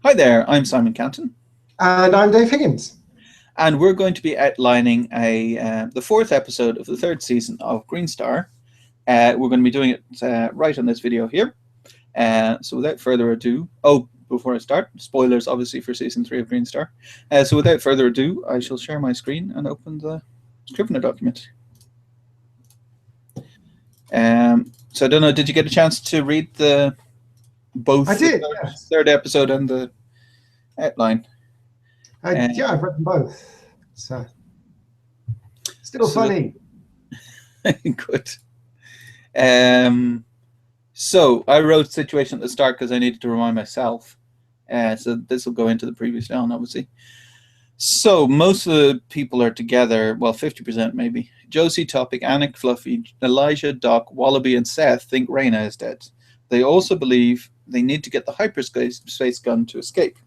Hi there, I'm Simon Canton, And I'm Dave Higgins. and we're going to be outlining the fourth episode of the third season of Greenstar. We're going to be doing it right on this video here. So without further ado, before I start, spoilers obviously for season 3 of Greenstar. So without further ado, I shall share my screen and open the Scrivener document. So I don't know, did you get a chance to read both I did, the yes. third episode and the outline? Yeah, I've read them both. So still funny. Good. So I wrote situation at the start because I needed to remind myself. So this will go into the previous on, obviously. So most of the people are together, well, 50% maybe. Josie, Topic, Anik, Fluffy, Elijah, Doc, Wallaby, and Seth think Raina is dead. They also believe they need to get the hyperspace gun to escape.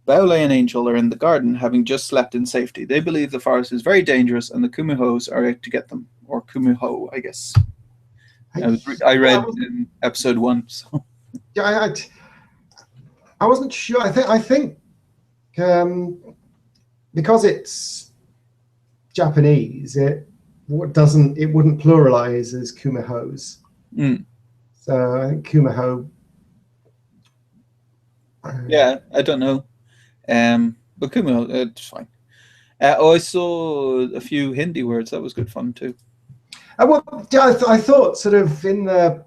Baule and Angel are in the garden, having just slept in safety. They believe the forest is very dangerous and the Kumuhos are out to get them. Or Kumuho, I guess. I read in episode 1. So. Yeah, I wasn't sure. I think because it's Japanese, it wouldn't pluralize as Kumihos. So I think Kumiho. Yeah, I don't know. But Kumiho, it's fine. I saw a few Hindi words. That was good fun too. I thought sort of in the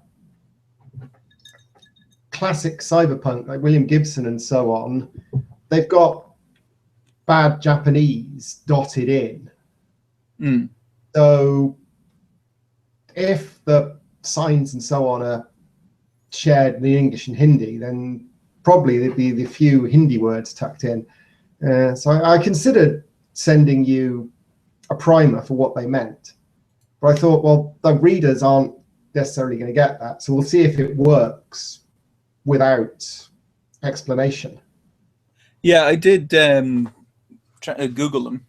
classic cyberpunk, like William Gibson and so on, they've got bad Japanese dotted in. So if the signs and so on are shared in the English and Hindi, then probably there'd be the few Hindi words tucked in. So I considered sending you a primer for what they meant. But I thought, well, the readers aren't necessarily going to get that. So we'll see if it works without explanation. Yeah, I did try to Google them.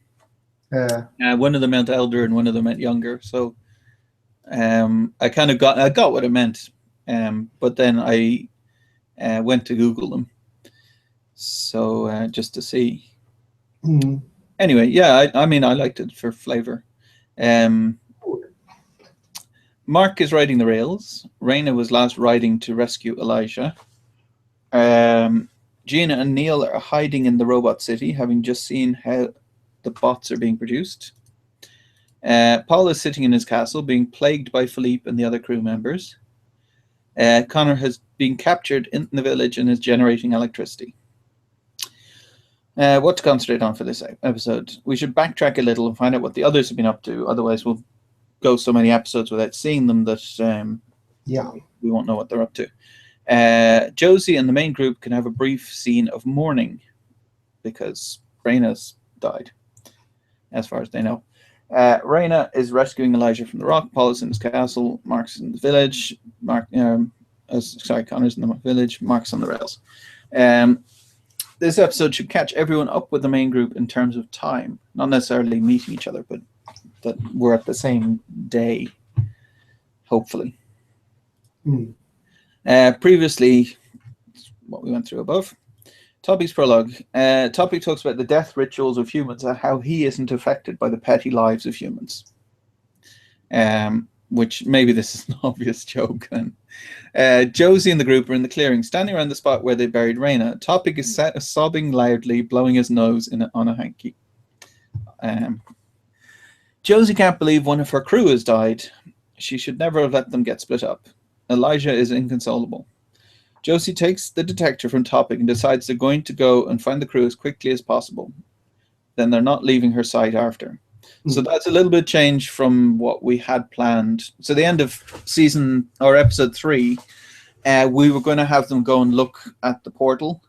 One of them meant elder and one of them meant younger. So I kind of got what it meant. But then I went to Google them. So just to see. Anyway, yeah, I mean, I liked it for flavor. Mark is riding the rails. Raina was last riding to rescue Elijah. Gina and Neil are hiding in the robot city, having just seen how the bots are being produced. Paul is sitting in his castle, being plagued by Philippe and the other crew members. Connor has been captured in the village and is generating electricity. What to concentrate on for this episode? We should backtrack a little and find out what the others have been up to. Otherwise, we'll go so many episodes without seeing them that we won't know what they're up to. Josie and the main group can have a brief scene of mourning because Raina's died, as far as they know. Raina is rescuing Elijah from the rock. Paul is in his castle. Mark's in the village. Connor's in the village. Mark's on the rails. This episode should catch everyone up with the main group in terms of time, not necessarily meeting each other, but that we're at the same day, hopefully. Previously, what we went through above. Topic's prologue. Topic talks about the death rituals of humans and how he isn't affected by the petty lives of humans. Which maybe this is an obvious joke then. Josie and the group are in the clearing, standing around the spot where they buried Raina. Topic is sobbing loudly, blowing his nose on a hanky. Josie can't believe one of her crew has died. She should never have let them get split up. Elijah is inconsolable. Josie takes the detector from Topic and decides they're going to go and find the crew as quickly as possible. Then they're not leaving her side after. So that's a little bit change from what we had planned. So the end of episode 3, we were going to have them go and look at the portal,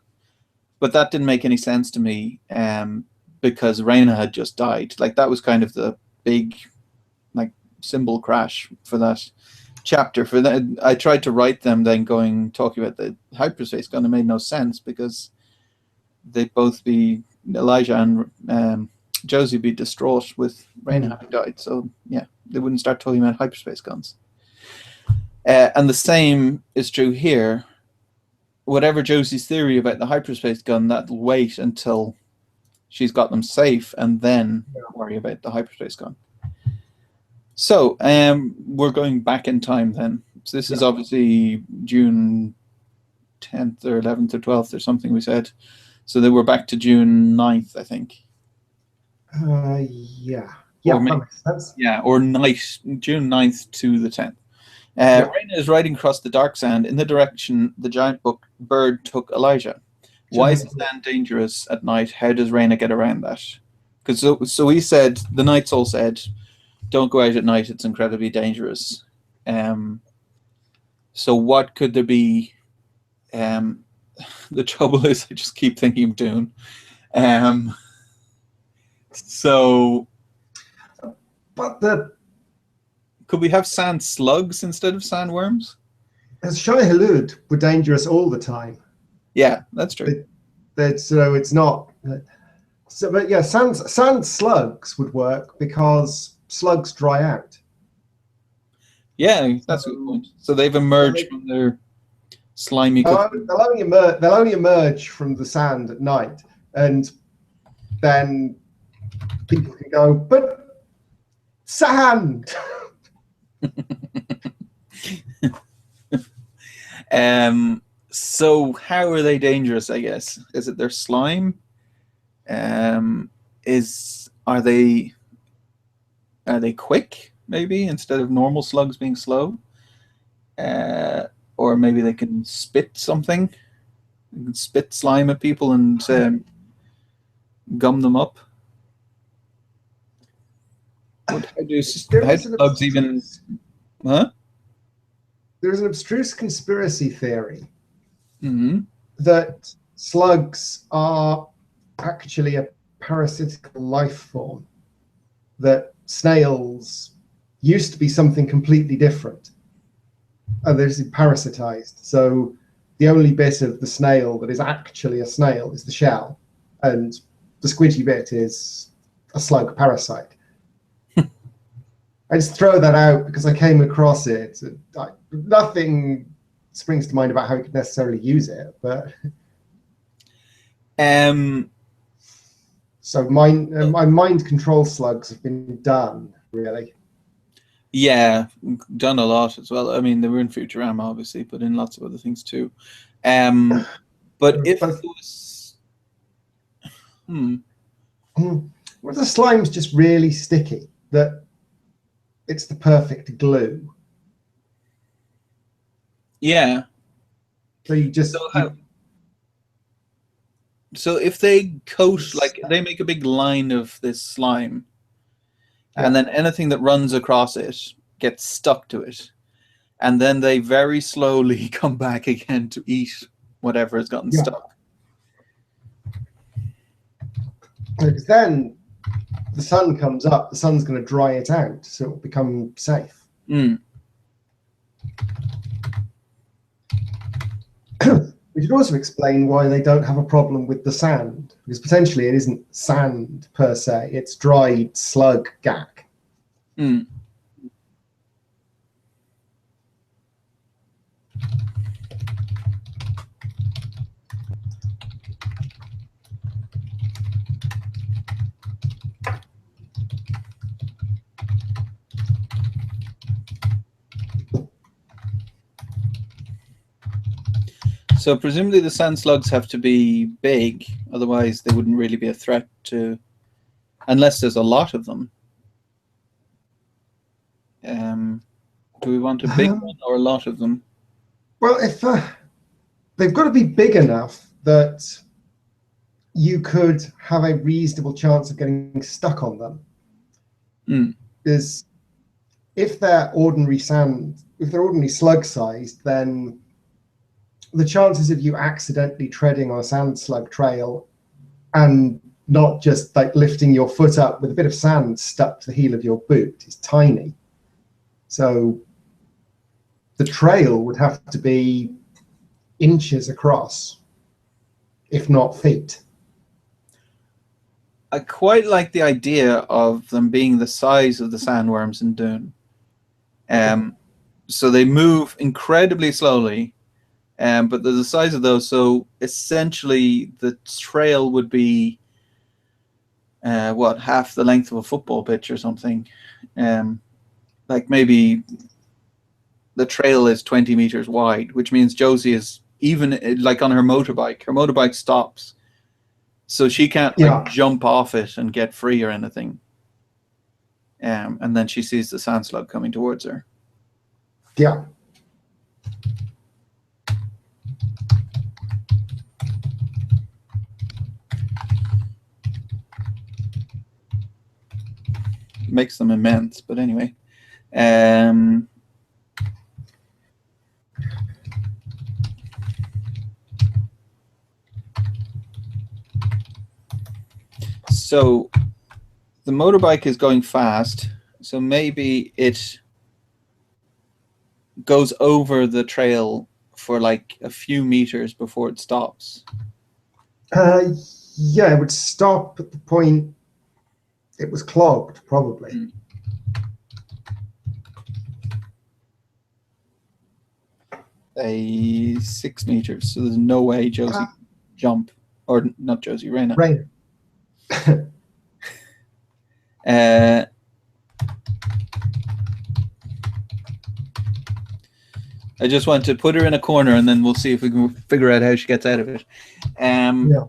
but that didn't make any sense to me because Raina had just died. Like that was kind of the big symbol crash for that chapter. For that, I tried to write them then talking about the hyperspace gun. It made no sense because they'd both be Elijah and Josie be distraught with Raina having died. So yeah, they wouldn't start talking about hyperspace guns. And the same is true here. whatever Josie's theory about the hyperspace gun, that'll wait until she's got them safe and then worry about the hyperspace gun. So we're going back in time then. So this is obviously June 10th or 11th or 12th or something we said. So then we're back to June 9th, I think. Yeah, that makes sense. Yeah, or June 9th to the 10th. Raina is riding across the dark sand in the direction the giant bird took Elijah. Why is the sand dangerous at night? How does Raina get around that? Because so we said, the Knights all said, don't go out at night, it's incredibly dangerous. So what could there be? The trouble is I just keep thinking of Dune. Could we have sand slugs instead of sandworms? As Shai Hulud were dangerous all the time. Yeah, that's true. So it's not. So, but yeah, sand slugs would work because slugs dry out. Yeah, that's a good point. So they've emerged from their slimy. They'll only emerge from the sand at night, and then people can go, but sand. So how are they dangerous? I guess is it their slime? Are they quick? Maybe instead of normal slugs being slow, or maybe they can spit something. They can spit slime at people and gum them up. How do slugs even? Huh? There's an abstruse conspiracy theory that slugs are actually a parasitical life form, that snails used to be something completely different, and they're parasitized. So the only bit of the snail that is actually a snail is the shell, and the squidgy bit is a slug parasite. I just throw that out because I came across it. Nothing springs to mind about how you could necessarily use it, but so my mind control slugs have been done, really. Yeah, done a lot as well. I mean, they were in Futurama, obviously, but in lots of other things too. But if it was, Well, the slime's just really sticky that it's the perfect glue. Yeah. So you just. So if they coat, like they make a big line of this slime, and then anything that runs across it gets stuck to it, and then they very slowly come back again to eat whatever has gotten stuck. Because then the sun comes up, the sun's going to dry it out, so it'll become safe. We should also explain why they don't have a problem with the sand, because potentially it isn't sand per se, it's dried slug gack. So presumably the sand slugs have to be big, otherwise they wouldn't really be a threat to, unless there's a lot of them. Do we want a big one or a lot of them? Well, if they've got to be big enough that you could have a reasonable chance of getting stuck on them. Because if they're ordinary slug sized, then the chances of you accidentally treading on a sand slug trail and not just like lifting your foot up with a bit of sand stuck to the heel of your boot is tiny. So the trail would have to be inches across, if not feet. I quite like the idea of them being the size of the sandworms in Dune. So they move incredibly slowly, But they're the size of those, so essentially the trail would be half the length of a football pitch or something. Like maybe the trail is 20 meters wide, which means Josie is even like on her motorbike stops, so she can't like jump off it and get free or anything. And then she sees the sand slug coming towards her. Yeah. Makes them immense, but anyway. So the motorbike is going fast, so maybe it goes over the trail for like a few meters before it stops. Yeah, it would stop at the point it was clogged, probably. A 6 meters, so there's no way Josie jump, or not Josie, Raina. Raina. I just want to put her in a corner, and then we'll see if we can figure out how she gets out of it. Yeah.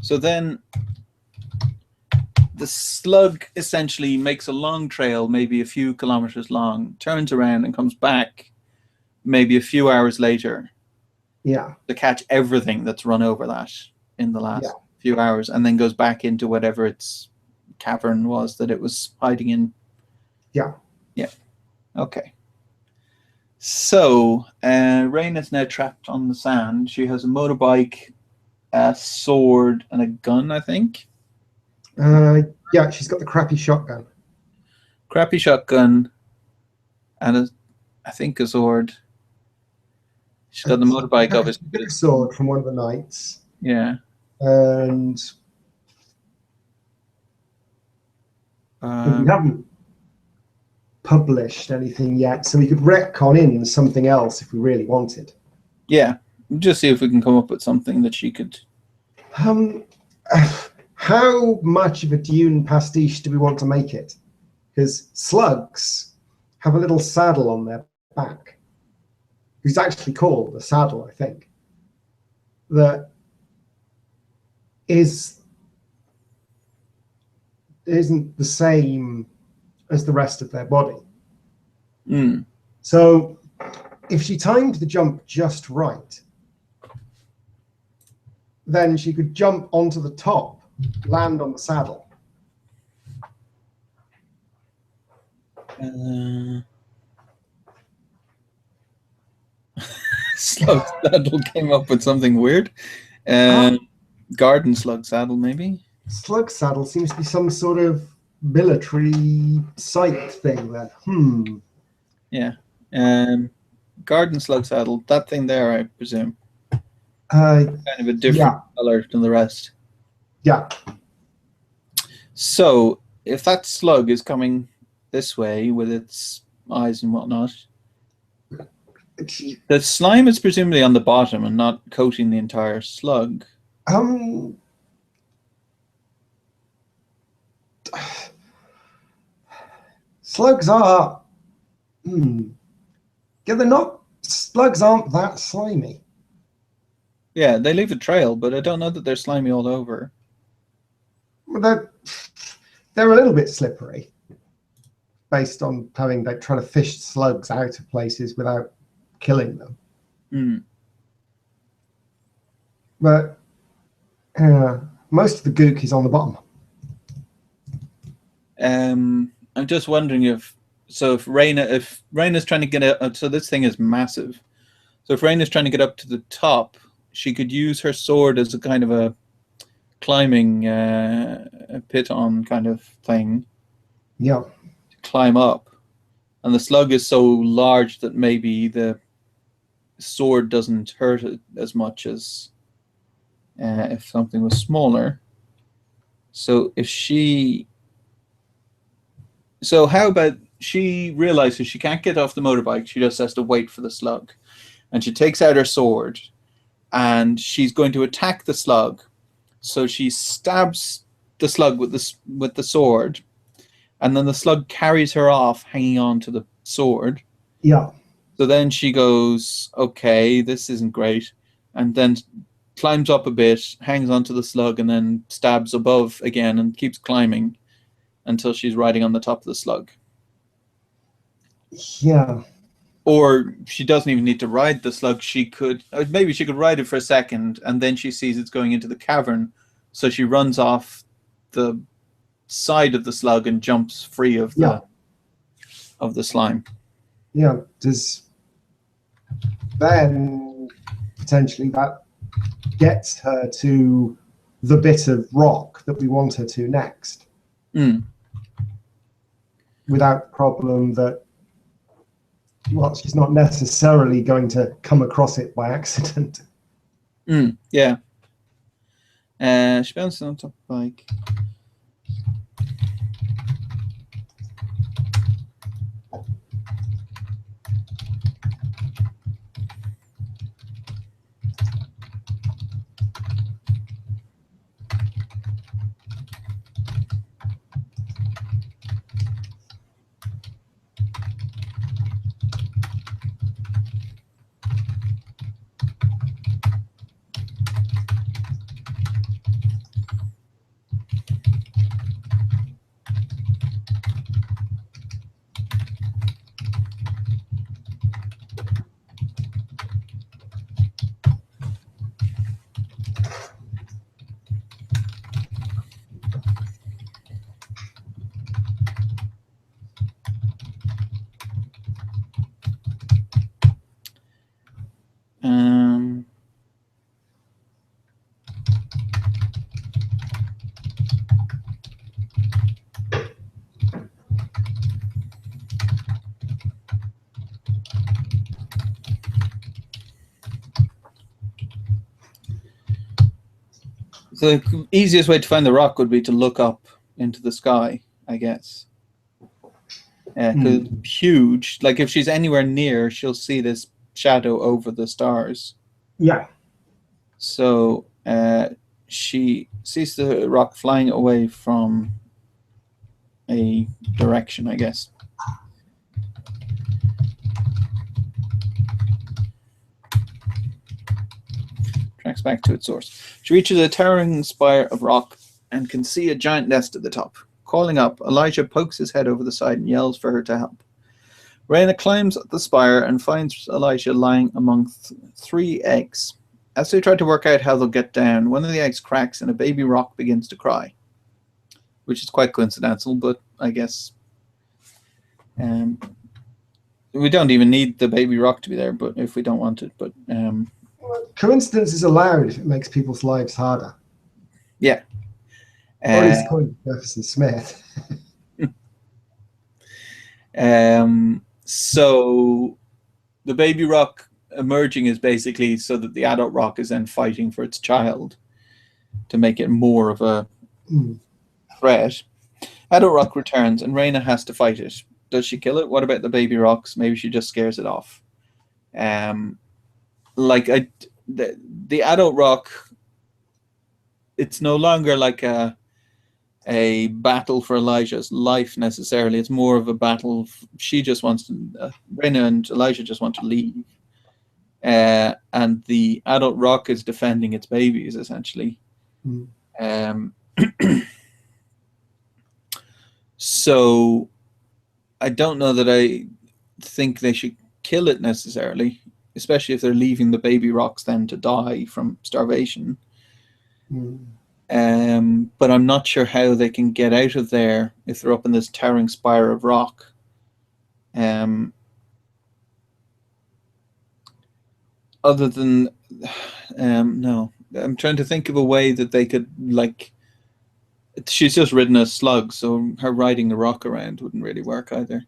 So then the slug essentially makes a long trail, maybe a few kilometers long, turns around and comes back maybe a few hours later. Yeah. To catch everything that's run over that in the last few hours, and then goes back into whatever its cavern was that it was hiding in. Yeah. Yeah. Okay. So Raina's now trapped on the sand. She has a motorbike, a sword, and a gun, I think. Yeah, she's got the crappy shotgun. Crappy shotgun, and I think a sword. She's got the motorbike, obviously. A sword from one of the knights. Yeah. And we haven't published anything yet, so we could retcon in something else if we really wanted. Yeah, just see if we can come up with something that she could. How much of a Dune pastiche do we want to make it? Because slugs have a little saddle on their back, who's actually called a saddle, I think, that isn't the same as the rest of their body. So if she timed the jump just right, then she could jump onto the top, land on the saddle. Slug saddle came up with something weird. Garden slug saddle, maybe? Slug saddle seems to be some sort of military site thing there. Yeah. Garden slug saddle, that thing there, I presume. Kind of a different color than the rest. Yeah. So if that slug is coming this way with its eyes and whatnot, the slime is presumably on the bottom and not coating the entire slug. Slugs are. Yeah, they're not. Slugs aren't that slimy. Yeah, they leave a trail, but I don't know that they're slimy all over. Well, they're a little bit slippery, based on having like trying to fish slugs out of places without killing them. But most of the gook is on the bottom. I'm just wondering if Raina's trying to get out, so this thing is massive. So if Raina's trying to get up to the top, she could use her sword as a kind of a climbing piton kind of thing. Yeah. To climb up, and the slug is so large that maybe the sword doesn't hurt it as much as if something was smaller. So how about she realizes she can't get off the motorbike, she just has to wait for the slug. And she takes out her sword and she's going to attack the slug. So she stabs the slug with the sword, and then the slug carries her off hanging on to the sword. Yeah. So then she goes, okay, this isn't great, and then climbs up a bit, hangs onto the slug, and then stabs above again and keeps climbing until she's riding on the top of the slug. Yeah. Or she doesn't even need to ride the slug. Maybe she could ride it for a second, and then she sees it's going into the cavern, so she runs off the side of the slug and jumps free of the slime. Yeah. Then potentially that gets her to the bit of rock that we want her to next. Without problem that, well, she's not necessarily going to come across it by accident. Yeah. She bounces on top of the bike. So the easiest way to find the rock would be to look up into the sky, I guess. Because huge. Like if she's anywhere near, she'll see this shadow over the stars. Yeah. So she sees the rock flying away from a direction, I guess. Tracks back to its source. She reaches a towering spire of rock and can see a giant nest at the top. Calling up, Elijah pokes his head over the side and yells for her to help. Raina climbs up the spire and finds Elijah lying among 3 eggs. As they try to work out how they'll get down, one of the eggs cracks and a baby rock begins to cry, which is quite coincidental, but I guess we don't even need the baby rock to be there, but if we don't want it. But coincidence is allowed if it makes people's lives harder. Yeah. Or at least according to Jefferson Smith. So the baby rock emerging is basically so that the adult rock is then fighting for its child to make it more of a threat. Adult rock returns and Raina has to fight it. Does she kill it? What about the baby rocks? Maybe she just scares it off. The adult rock, it's no longer like a battle for Elijah's life necessarily. It's more of a battle. She just wants to, Raina and Elijah just want to leave. And the adult rock is defending its babies, essentially. So I don't know that I think they should kill it necessarily, especially if they're leaving the baby rocks then to die from starvation. But I'm not sure how they can get out of there if they're up in this towering spire of rock. Other than no, I'm trying to think of a way that they could, like, she's just ridden a slug, so her riding the rock around wouldn't really work either.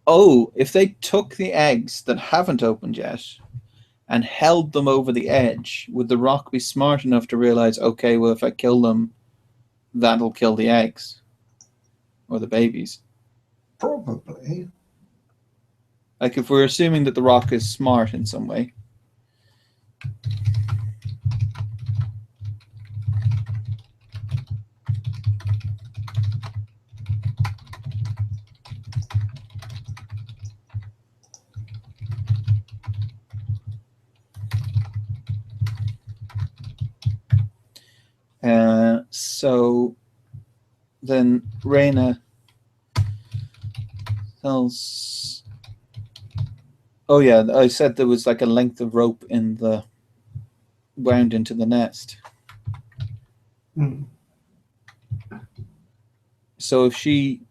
Oh, if they took the eggs that haven't opened yet and held them over the edge, would the rock be smart enough to realize, okay, well, if I kill them, that'll kill the eggs or the babies? Probably. Like, if we're assuming that the rock is smart in some way. So then Reyna tells... Oh yeah, I said there was like a length of rope in the wound into the nest. So if she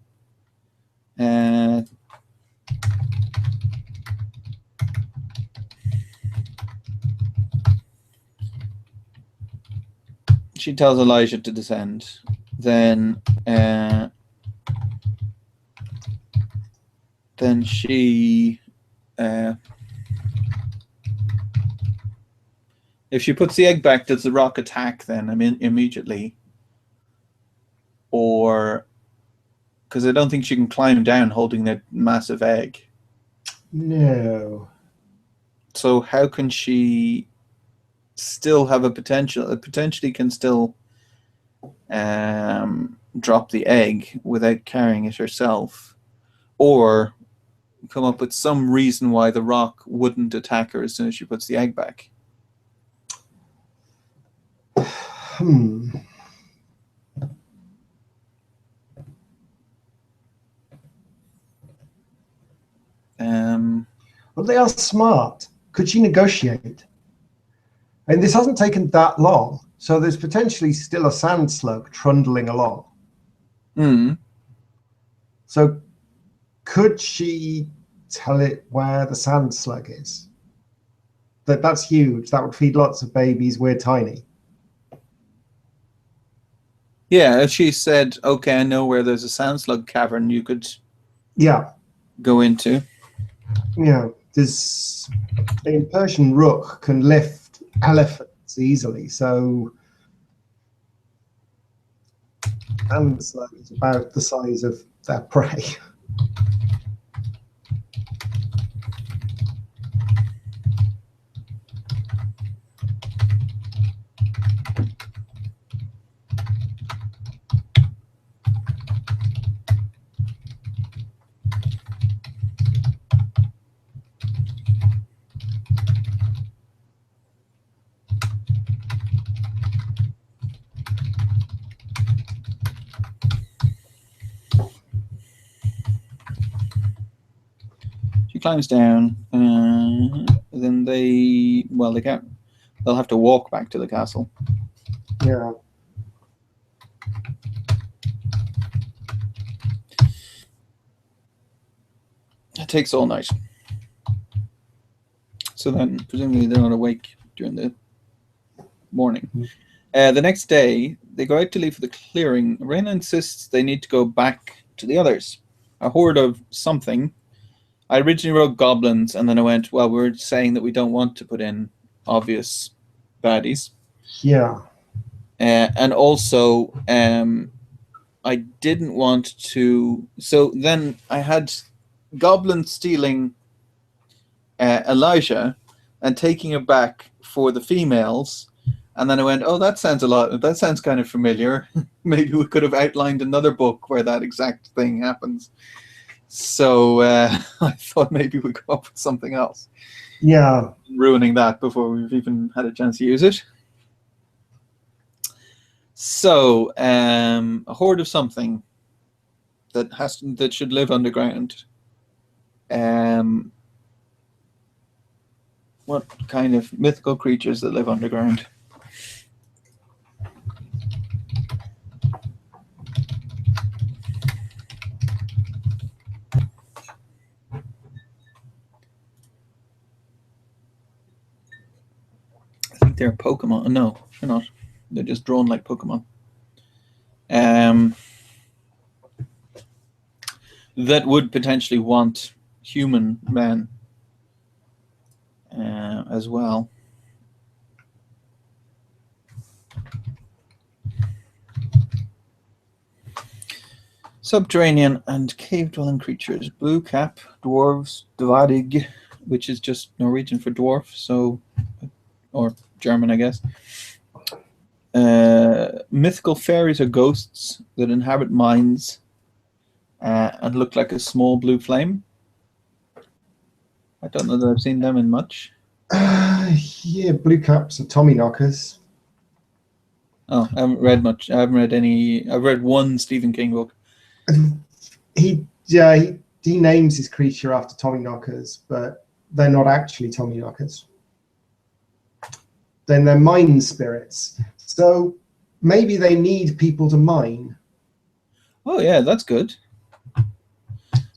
she tells Elijah to descend, then she if she puts the egg back, does the rock attack then immediately? Or because I don't think she can climb down holding that massive egg. No. So how can she still have a potential? It potentially can still drop the egg without carrying it herself, or come up with some reason why the rock wouldn't attack her as soon as she puts the egg back. Well, they are smart. Could she negotiate? And this hasn't taken that long, so there's potentially still a sand slug trundling along. So could she tell it where the sand slug is? That's huge. That would feed lots of babies. We're tiny. Yeah, if she said, okay, I know where there's a sand slug cavern you could go into. Yeah, there's a Persian rook can lift elephants easily, so sand slug is about the size of their prey. She climbs down, then they'll have to walk back to the castle. Yeah. It takes all night. So then, presumably, they're not awake during the morning. The next day, they go out to leave for the clearing. Reyna insists they need to go back to the others. A horde of something. I originally wrote goblins, and then I went, well, we're saying that we don't want to put in obvious baddies. Yeah. And also, I didn't want to... So then I had goblins stealing Elijah and taking it back for the females, and then I went, oh, that sounds kind of familiar. Maybe we could have outlined another book where that exact thing happens. So I thought maybe we'd come up with something else. Yeah. Ruining that before we've even had a chance to use it. So a horde of something that should live underground. What kind of mythical creatures that live underground? I think they're Pokemon. No, they're not. They're just drawn like Pokemon. that would potentially want human men as well. Subterranean and cave-dwelling creatures. Blue cap, dwarves, dvadig, which is just Norwegian for dwarf, so, or German, I guess. Mythical fairies or ghosts that inhabit mines and look like a small blue flame. I don't know that I've seen them in much. Yeah, blue caps are Tommy knockers. Oh, I haven't read much. I haven't read any. I've read one Stephen King book. He names his creature after Tommy knockers, but they're not actually Tommy knockers. Then they're mine spirits. So maybe they need people to mine. Oh yeah, that's good.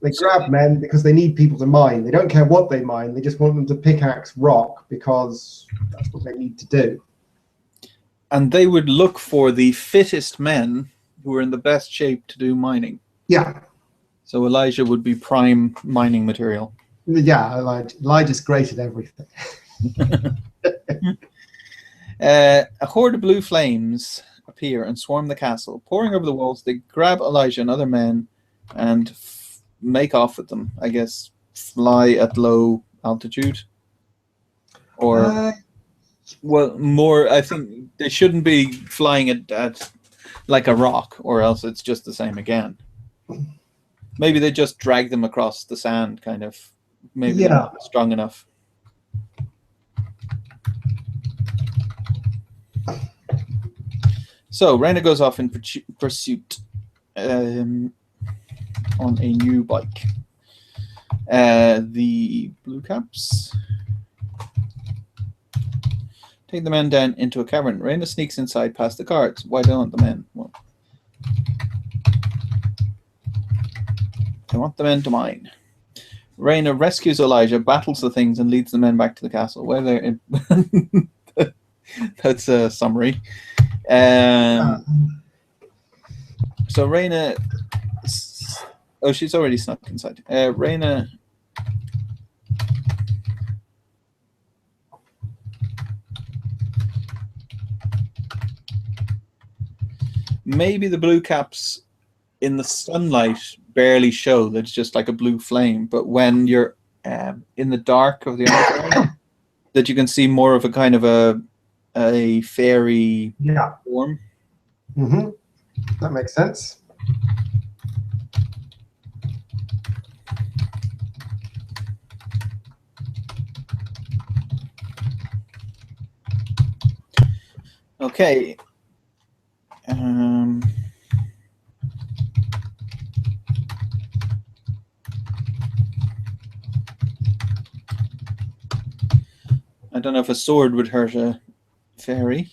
They grab men because they need people to mine. They don't care what they mine. They just want them to pickaxe rock because that's what they need to do. And they would look for the fittest men who are in the best shape to do mining. Yeah. So Elijah would be prime mining material. Yeah, Elijah's great at everything. A horde of blue flames appear and swarm the castle. Pouring over the walls, they grab Elijah and other men and make off with them. I guess fly at low altitude. Or, well, more, I think they shouldn't be flying at like a rock, or else it's just the same again. Maybe they just drag them across the sand, kind of. Maybe they're not strong enough. So Raina goes off in pursuit on a new bike. The blue caps take the men down into a cavern. Raina sneaks inside past the guards. Why don't the men? Well, they want the men to mine. Raina rescues Elijah, battles the things, and leads the men back to the castle. Where they're that's a summary. So Raina, oh, she's already snuck inside. Raina, maybe the blue caps in the sunlight barely show. That's just like a blue flame. But when you're in the dark of the underground, that you can see more of a kind of a fairy form. Mm-hmm. That makes sense. Okay. I don't know if a sword would hurt a fairy.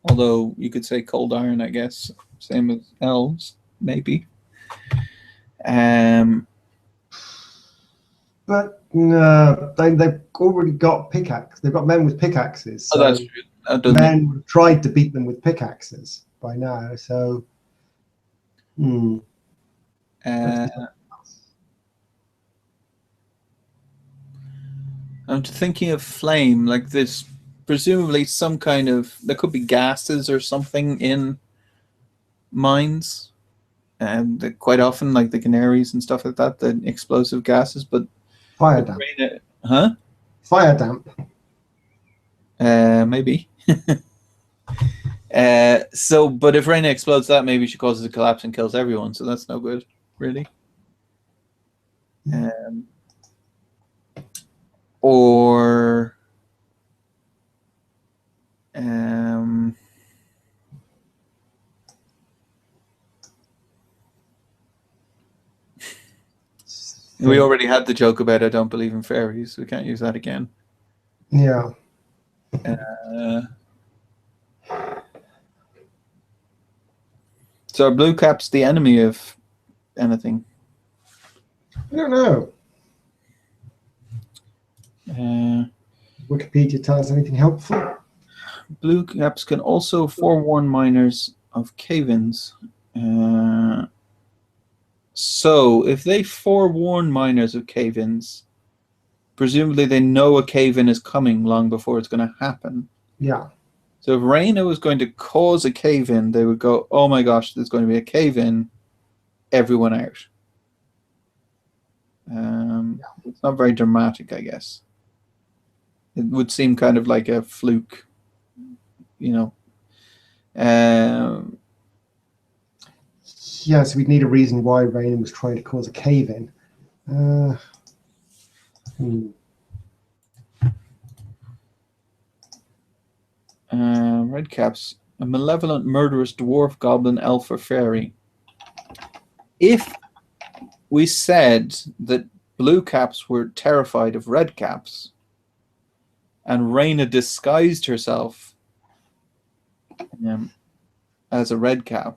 Although you could say cold iron, I guess. Same as elves, maybe. But no, they've already got pickaxe. They've got men with pickaxes. So that's true. Men would have tried to beat them with pickaxes by now. So, I'm thinking of flame, like this. Presumably, some kind of there could be gases or something in mines, and quite often, like the canaries and stuff like that, the explosive gases. But fire damp, huh? Fire damp. Maybe. So, but if Raina explodes that, maybe she causes a collapse and kills everyone. So that's no good, really. Or we already had the joke about I don't believe in fairies. We can't use that again. Yeah. So are blue caps the enemy of anything? I don't know. Wikipedia tell us anything helpful? Blue caps can also forewarn miners of cave-ins. So if they forewarn miners of cave-ins, presumably they know a cave-in is coming long before it's going to happen. Yeah. So if Rhaena was going to cause a cave-in, they would go, oh my gosh, there's going to be a cave-in, everyone out. It's not very dramatic, I guess. It would seem kind of like a fluke, you know. Yes, we'd need a reason why Rhaena was trying to cause a cave-in. Redcaps, a malevolent, murderous dwarf, goblin, elf, or fairy. If we said that blue caps were terrified of red caps, and Rhaena disguised herself as a red cap,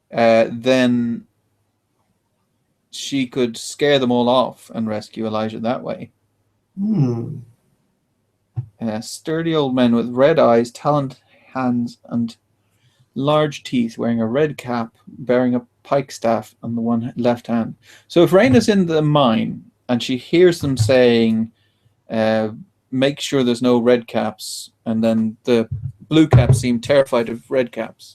then she could scare them all off and rescue Elijah that way. Sturdy old men with red eyes, taloned hands, and large teeth, wearing a red cap, bearing a pike staff on the one left hand. So if Rhaena's in the mine and she hears them saying, make sure there's no red caps, and then the blue caps seem terrified of red caps,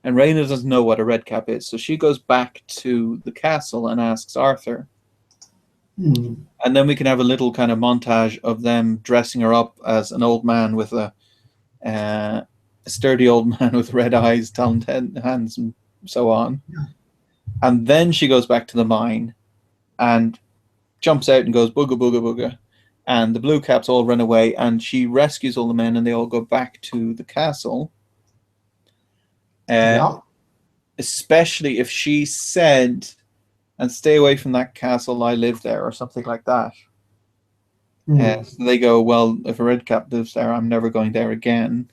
and Rhaena doesn't know what a red cap is, so she goes back to the castle and asks Arthur. And then we can have a little kind of montage of them dressing her up as an old man with a sturdy old man with red eyes, talented hands, and so on. And then she goes back to the mine and jumps out and goes booga booga booga, and the blue caps all run away, and she rescues all the men, and they all go back to the castle. Especially if she said, and stay away from that castle, I live there, or something like that. So they go, well, if a red cap lives there, I'm never going there again.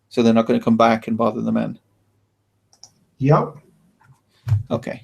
So they're not going to come back and bother the men. Yep. Okay.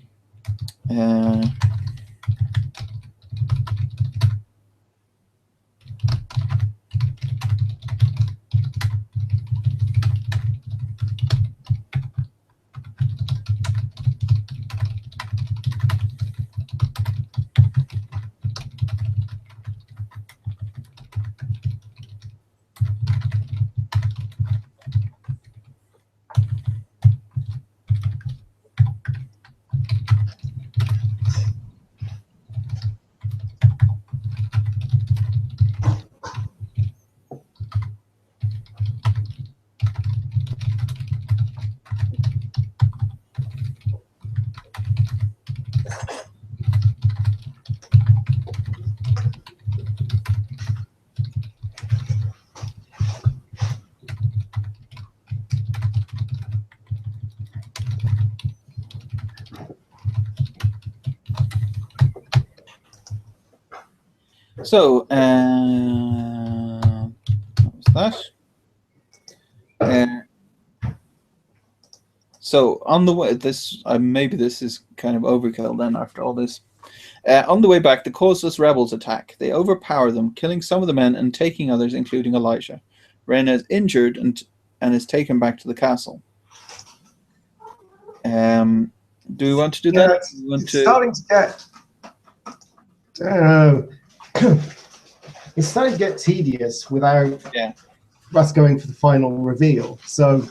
So, what was that? So on the way, maybe this is kind of overkill then after all this. On the way back, the causeless rebels attack. They overpower them, killing some of the men and taking others, including Elijah. Rhaena is injured and is taken back to the castle. Do we want to do that? It's starting to get... I don't know. It's starting to get tedious without us going for the final reveal. So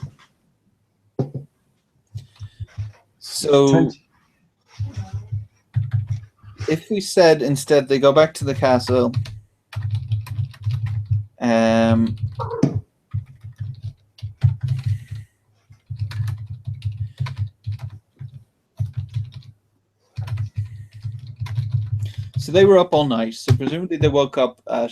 if we said instead they go back to the castle, so they were up all night, so presumably they woke up at,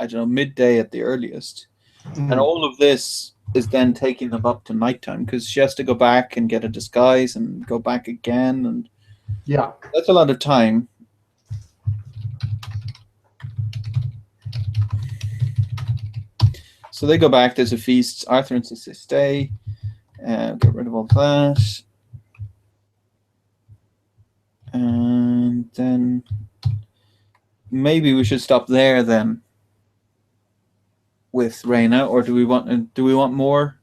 I don't know, midday at the earliest. And all of this is then taking them up to nighttime because she has to go back and get a disguise and go back again, and that's a lot of time. So they go back, there's a feast, Arthur insists they stay, get rid of all that. And then maybe we should stop there then with Rhaena, or do we want more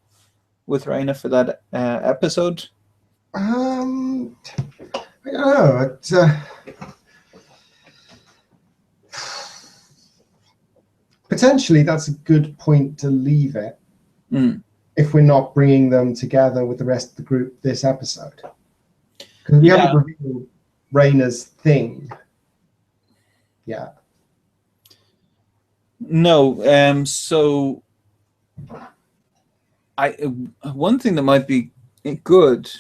with Rhaena for that episode? I don't know. Potentially, that's a good point to leave it if we're not bringing them together with the rest of the group this episode. Because we haven't revealed Raina's thing yet. No. So one thing that might be good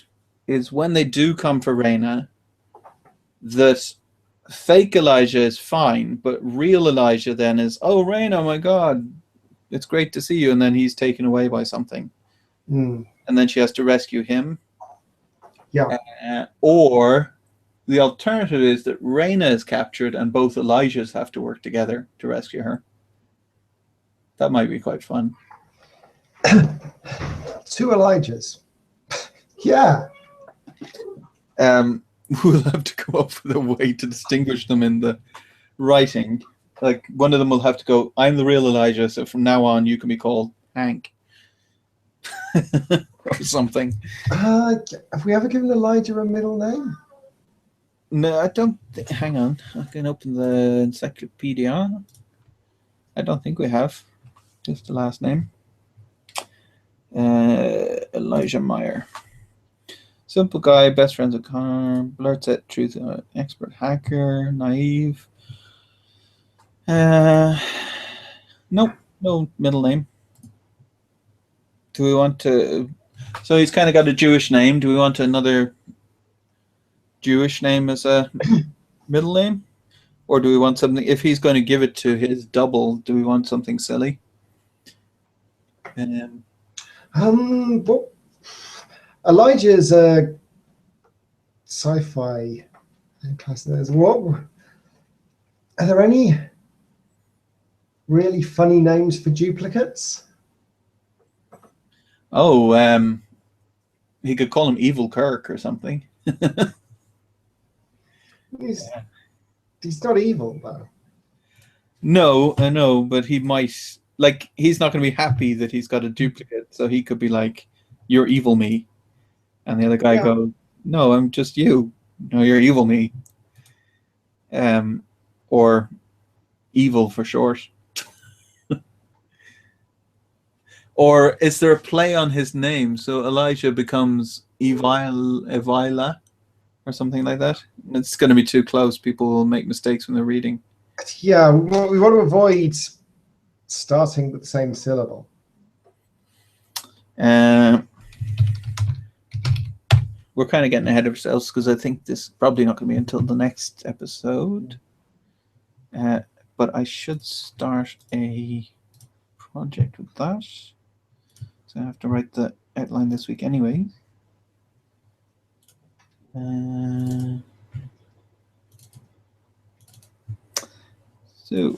is when they do come for Raina, that fake Elijah is fine, but real Elijah then is, oh, Raina, my God, it's great to see you. And then he's taken away by something. And then she has to rescue him. Yeah. Or the alternative is that Raina is captured and both Elijahs have to work together to rescue her. That might be quite fun. 2 Elijahs. Yeah. We'll have to come up with a way to distinguish them in the writing. Like, one of them will have to go, I'm the real Elijah, so from now on you can be called Hank. Or something. Have we ever given Elijah a middle name? No, I don't. Hang on. I can open the encyclopedia. I don't think we have. Just the last name. Elijah Meyer. Simple guy, best friends with Connor, blurts at truth, expert hacker, naive. Nope, no middle name. Do we want to? So he's kind of got a Jewish name. Do we want another Jewish name as a middle name? Or do we want something, if he's going to give it to his double, do we want something silly? Well, Elijah's a sci-fi class. What are there any really funny names for duplicates? Oh, he could call him Evil Kirk or something. He's not evil though. No, I know, but he might, like, he's not going to be happy that he's got a duplicate, so he could be like, you're evil me. And the other guy goes, no, I'm just you. No, you're evil me. Or evil for short. Or is there a play on his name? So Elijah becomes Evila or something like that? It's going to be too close. People will make mistakes when they're reading. Yeah, we want to avoid starting with the same syllable. We're kind of getting ahead of ourselves because I think this is probably not going to be until the next episode. But I should start a project with that. So I have to write the outline this week anyway. So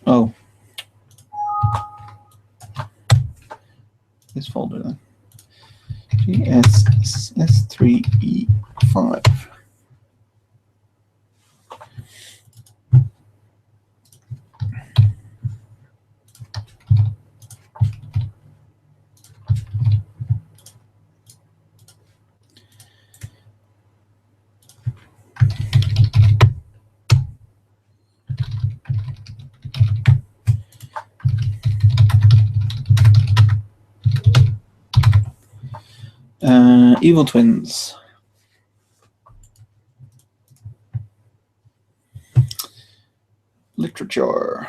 oh, this folder then. GSS3E5. Evil twins. Literature.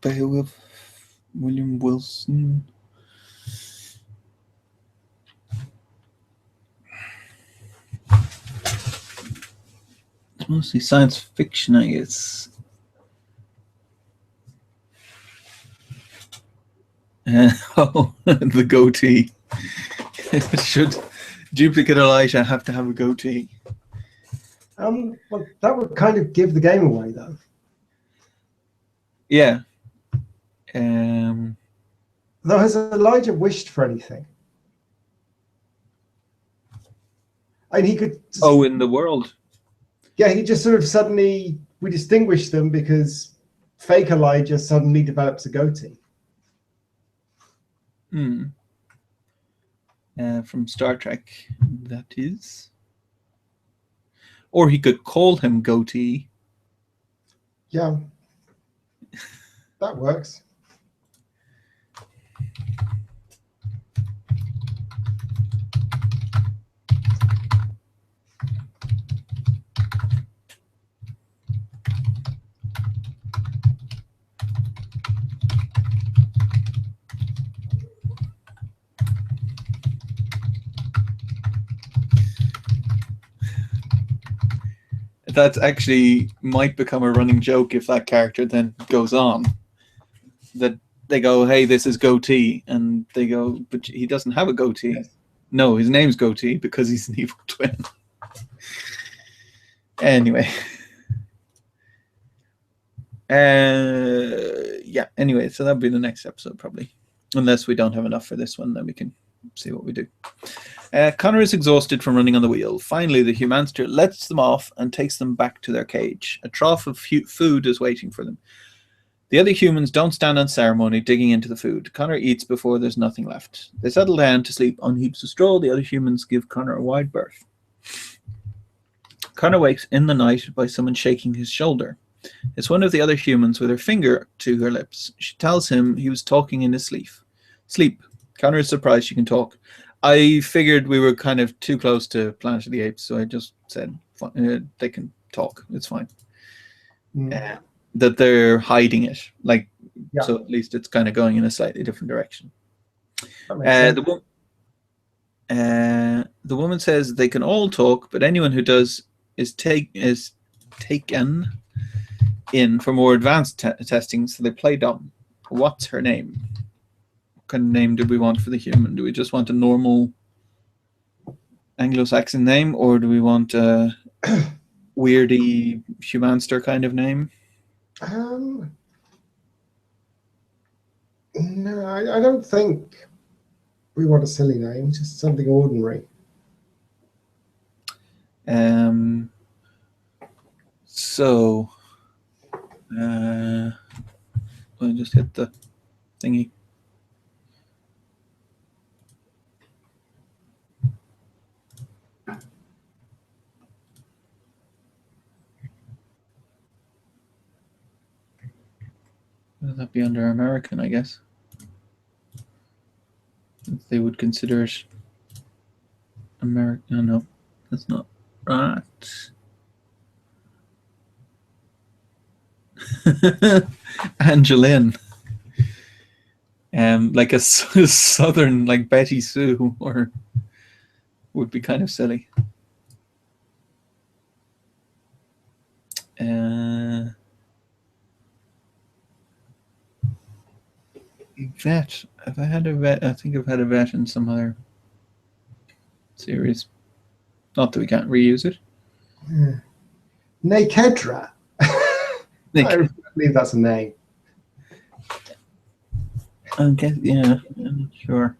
Beowulf, William Wilson. It's mostly science fiction, I guess. The goatee. Should duplicate Elijah have to have a goatee? Well, that would kind of give the game away, though. Yeah. Though, has Elijah wished for anything? And he could. Just, in the world. Yeah, he just sort of suddenly we distinguish them because fake Elijah suddenly develops a goatee. From Star Trek, that is. Or he could call him Goatee. Yeah, that works. That actually might become a running joke if that character then goes on. That they go, hey, this is Goatee. And they go, but he doesn't have a goatee. Yes. No, his name's Goatee because he's an evil twin. Anyway. Yeah, anyway, so that'll be the next episode probably. Unless we don't have enough for this one, then we can see what we do. Connor is exhausted from running on the wheel. Finally, the humanster lets them off and takes them back to their cage. A trough of food is waiting for them. The other humans don't stand on ceremony, digging into the food. Connor eats before there's nothing left. They settle down to sleep on heaps of straw. The other humans give Connor a wide berth. Connor wakes in the night by someone shaking his shoulder. It's one of the other humans with her finger to her lips. She tells him he was talking in his sleep. Connor is surprised she can talk. I figured we were kind of too close to Planet of the Apes, so I just said they can talk. It's fine. That they're hiding it, so at least it's kind of going in a slightly different direction. The woman says they can all talk, but anyone who does is taken in for more advanced testing, so they play dumb. What's her name? What kind of name do we want for the human? Do we just want a normal Anglo-Saxon name, or do we want a weirdy humanster kind of name? No, I don't think we want a silly name, just something ordinary. So I'll just hit the thingy. Would that be under American, I guess? They would consider it American. No, that's not right. Angeline. Like a southern, like Betty Sue, or would be kind of silly. Vet. Have I had a vet? I think I've had a vet in some other series. Not that we can't reuse it. Nakedra. I believe that's a name. Okay, yeah, I'm not sure.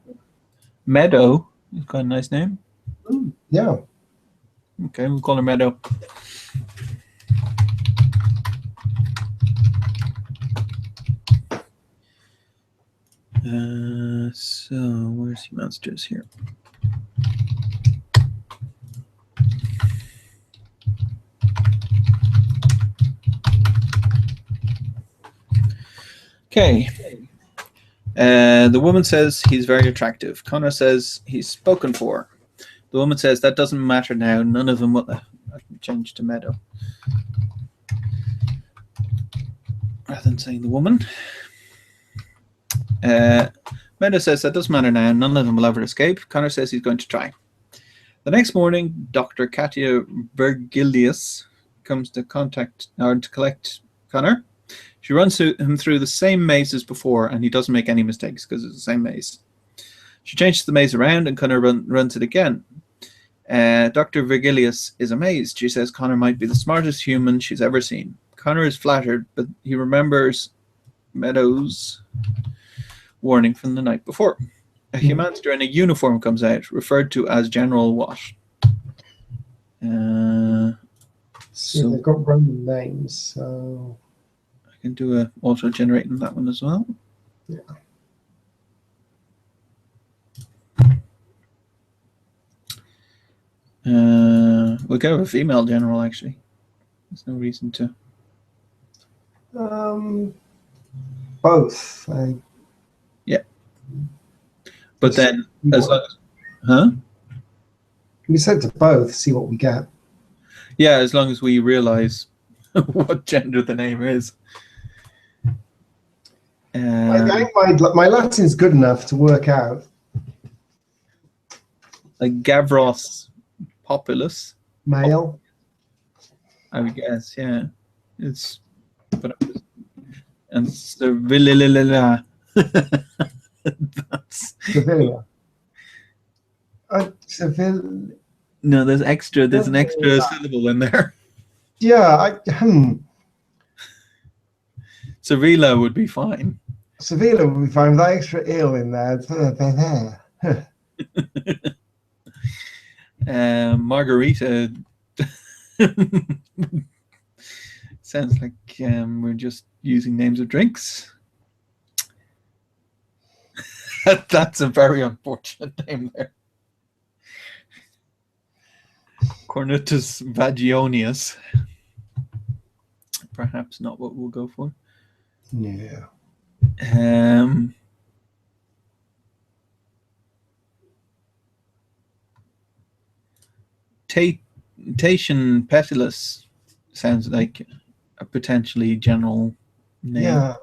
Meadow. It's got a nice name. Yeah. Okay, we'll call her Meadow. So where's the monsters here? Okay. The woman says he's very attractive. Connor says he's spoken for. The woman says that doesn't matter now. None of them will. I can change to Meadow rather than saying the woman. Meadow says that doesn't matter now. None of them will ever escape. Connor says he's going to try. The next morning, Dr. Katia Virgilius comes to collect Connor. She runs him through the same maze as before, and he doesn't make any mistakes because it's the same maze. She changes the maze around, and Connor runs it again. Dr. Virgilius is amazed. She says Connor might be the smartest human she's ever seen. Connor is flattered, but he remembers Meadow's warning from the night before. A humanster in a uniform comes out, referred to as General what? So they've got Roman names, so... I can do a auto-generating that one as well. Yeah. We'll go with a female general, actually. There's no reason to. Both. Yeah. But then, as long as, huh? We said to both, see what we get. Yeah, as long as we realize what gender the name is. I think my Latin's good enough to work out. Like Gavros Populus. Male. I would guess, yeah. It's and Servilia. That's Sevilla. No, there's an extra syllable in there. Yeah, Sevilla would be fine. Sevilla would be fine with that extra ill in there. Margarita sounds like we're just using names of drinks. That's a very unfortunate name there. Cornutus Vagioneus. Perhaps not what we'll go for. Yeah. Tatian Petilus sounds like a potentially general name. Yeah.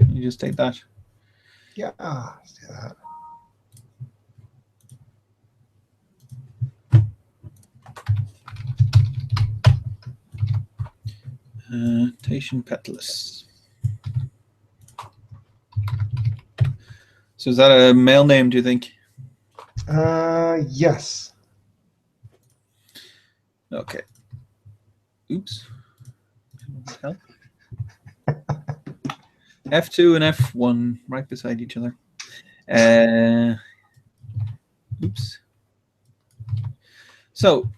You just take that. Yeah, let's do that. Tatian Petilus. So is that a male name, do you think? Yes. Okay. Oops. Help. F2 and F1 right beside each other. Oops. So,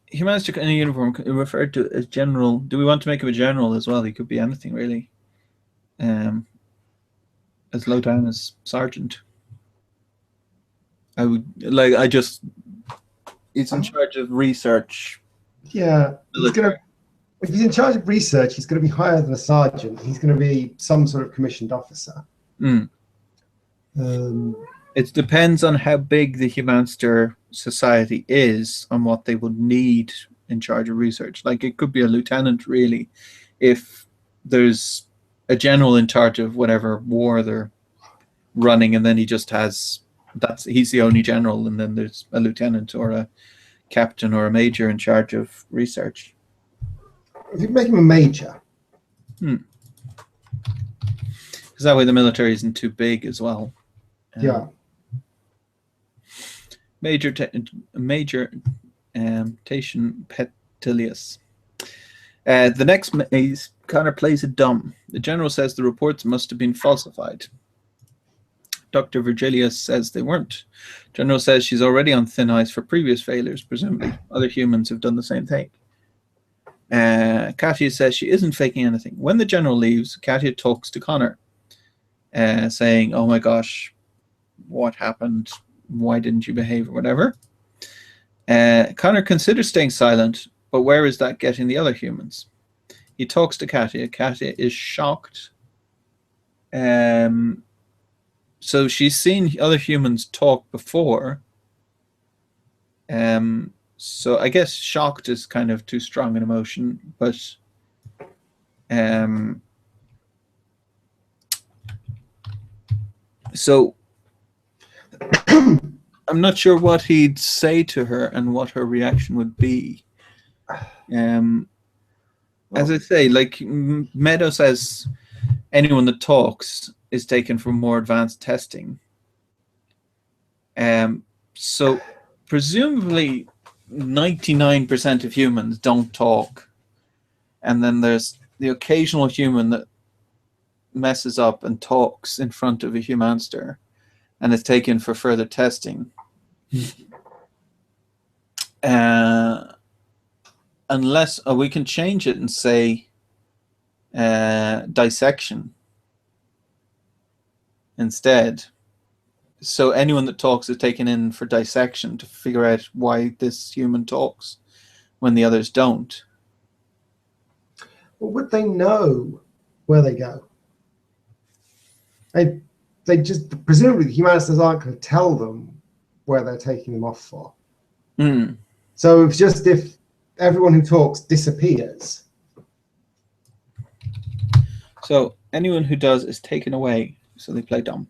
humanistic in a uniform referred to as general. Do we want to make him a general as well? He could be anything really. As low down as sergeant. I would like. He's in charge of research. Yeah, if he's in charge of research, he's going to be higher than a sergeant. He's going to be some sort of commissioned officer. Mm. It depends on how big the Humanster Society is, on what they would need in charge of research. Like it could be a lieutenant, really, if there's a general in charge of whatever war they're running, and then he just has he's the only general, and then there's a lieutenant or a captain or a major in charge of research. If you make him a major, because that way the military isn't too big as well. Yeah. Major Tatian Petilius. The next is Connor plays it dumb. The general says the reports must have been falsified. Dr. Virgilius says they weren't. General says she's already on thin ice for previous failures, presumably. Other humans have done the same thing. Katia says she isn't faking anything. When the general leaves, Katia talks to Connor, saying, oh my gosh, what happened? Why didn't you behave or whatever? Connor considers staying silent, but where is that getting the other humans? He talks to Katia. Katia is shocked. So she's seen other humans talk before. So I guess shocked is kind of too strong an emotion, but so I'm not sure what he'd say to her and what her reaction would be. As I say, like Meadow says, anyone that talks is taken for more advanced testing. So presumably 99% of humans don't talk. And then there's the occasional human that messes up and talks in front of a humanster and is taken for further testing. Unless we can change it and say dissection instead. So anyone that talks is taken in for dissection to figure out why this human talks when the others don't. Well, would they know where they go? They just, presumably the humanists aren't going to tell them where they're taking them off for. Mm. So it's just if everyone who talks disappears. So anyone who does is taken away. So they play dumb.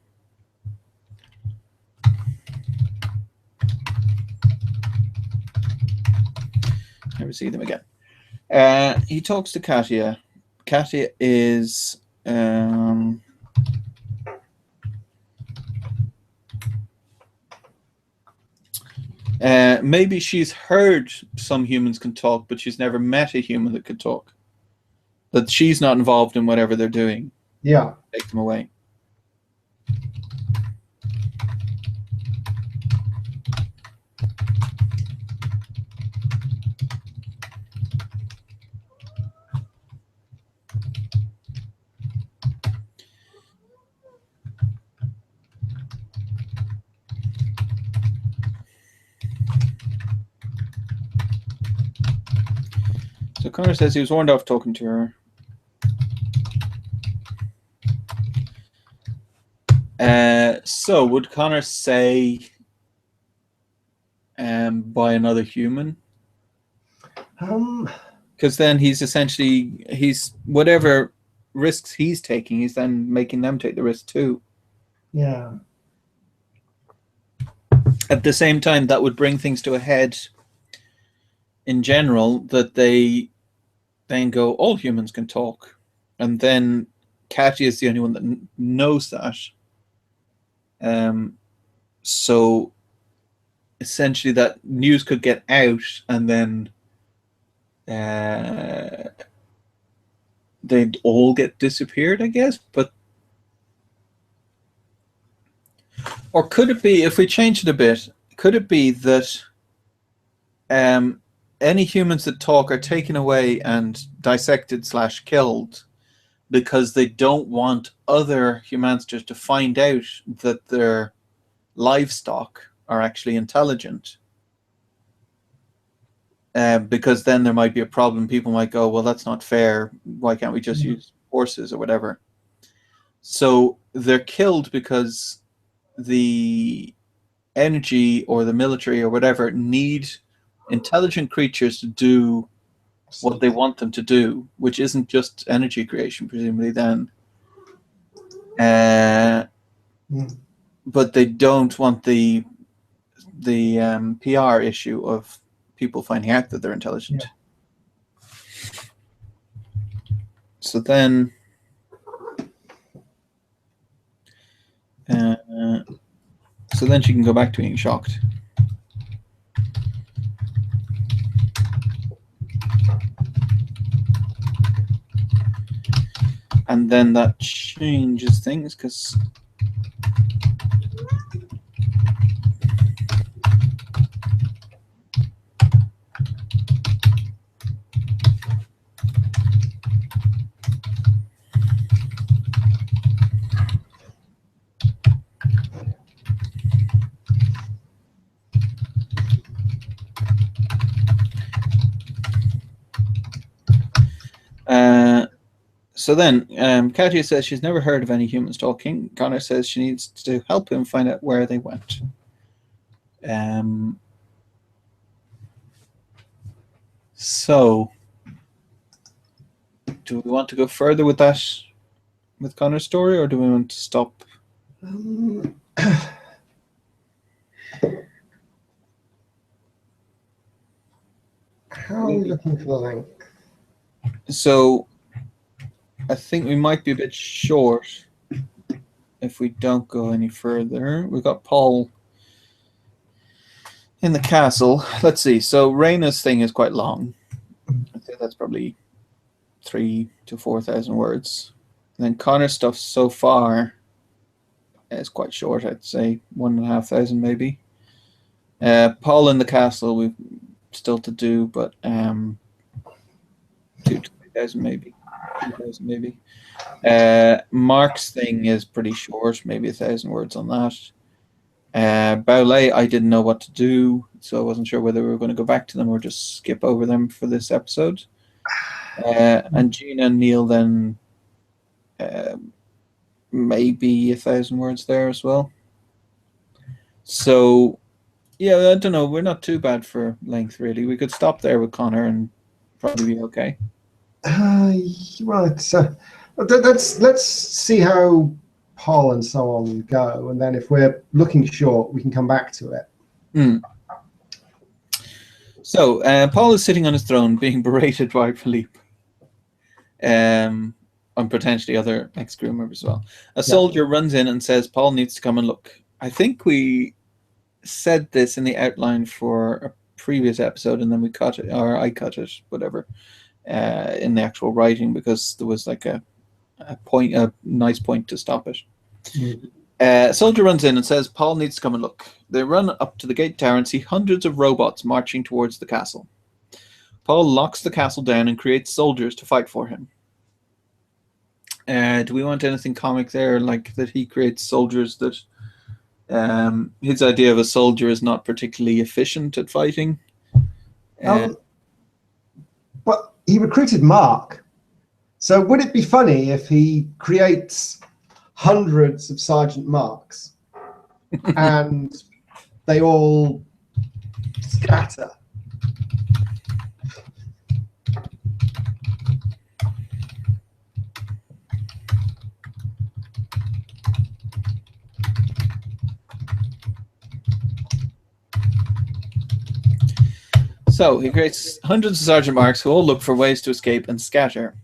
Never see them again. He talks to Katia. Katia is maybe she's heard some humans can talk, but she's never met a human that could talk. That she's not involved in whatever they're doing. Yeah. Take them away. So Connor says he was warned off talking to her. So would Connor say by another human? Because then he's essentially, whatever risks he's taking, he's then making them take the risk too. Yeah. At the same time, that would bring things to a head in general, that they then go, all humans can talk. And then Katia is the only one that knows that. So essentially that news could get out, and then they'd all get disappeared, I guess. But or could it be, if we change it a bit, could it be that any humans that talk are taken away and dissected / killed because they don't want other humansters to find out that their livestock are actually intelligent? Because then there might be a problem. People might go, well, that's not fair. Why can't we just use horses or whatever? So they're killed because the energy or the military or whatever need intelligent creatures to do what they want them to do, which isn't just energy creation, presumably then. But they don't want the PR issue of people finding out that they're intelligent. Yeah. So then she can go back to being shocked. And then that changes things, because so then Katia says she's never heard of any humans talking. Connor says she needs to help him find out where they went. So do we want to go further with that, with Connor's story, or do we want to stop? How are we looking for the length? So I think we might be a bit short if we don't go any further. We've got Paul in the castle. Let's see. So Raina's thing is quite long. I'd say that's probably 3,000 to 4,000 words. And then Connor's stuff so far is quite short. I'd say 1,500 maybe. Paul in the castle we've still to do, but 2,000 to 3,000 maybe. 2,000 maybe. Mark's thing is pretty short, maybe 1,000 words on that. Baulé, I didn't know what to do, so I wasn't sure whether we were going to go back to them or just skip over them for this episode. And Gina and Neil then maybe 1,000 words there as well. So, yeah, I don't know. We're not too bad for length, really. We could stop there with Connor and probably be okay. Right. So let's see how Paul and so on go, and then if we're looking short, we can come back to it. So Paul is sitting on his throne, being berated by Philippe, and potentially other ex-crew members as well. A soldier runs in and says Paul needs to come and look. I think we said this in the outline for a previous episode, and then we cut it, or I cut it, whatever, in the actual writing, because there was like a nice point to stop it. A soldier runs in and says Paul needs to come and look. They run up to the gate tower and see hundreds of robots marching towards the castle. Paul locks the castle down and creates soldiers to fight for him. Do we want anything comic there, like that he creates soldiers that his idea of a soldier is not particularly efficient at fighting? But he recruited Mark. So would it be funny if he creates hundreds of Sergeant Marks and they all scatter? So he creates hundreds of Sergeant Marks who all look for ways to escape and scatter.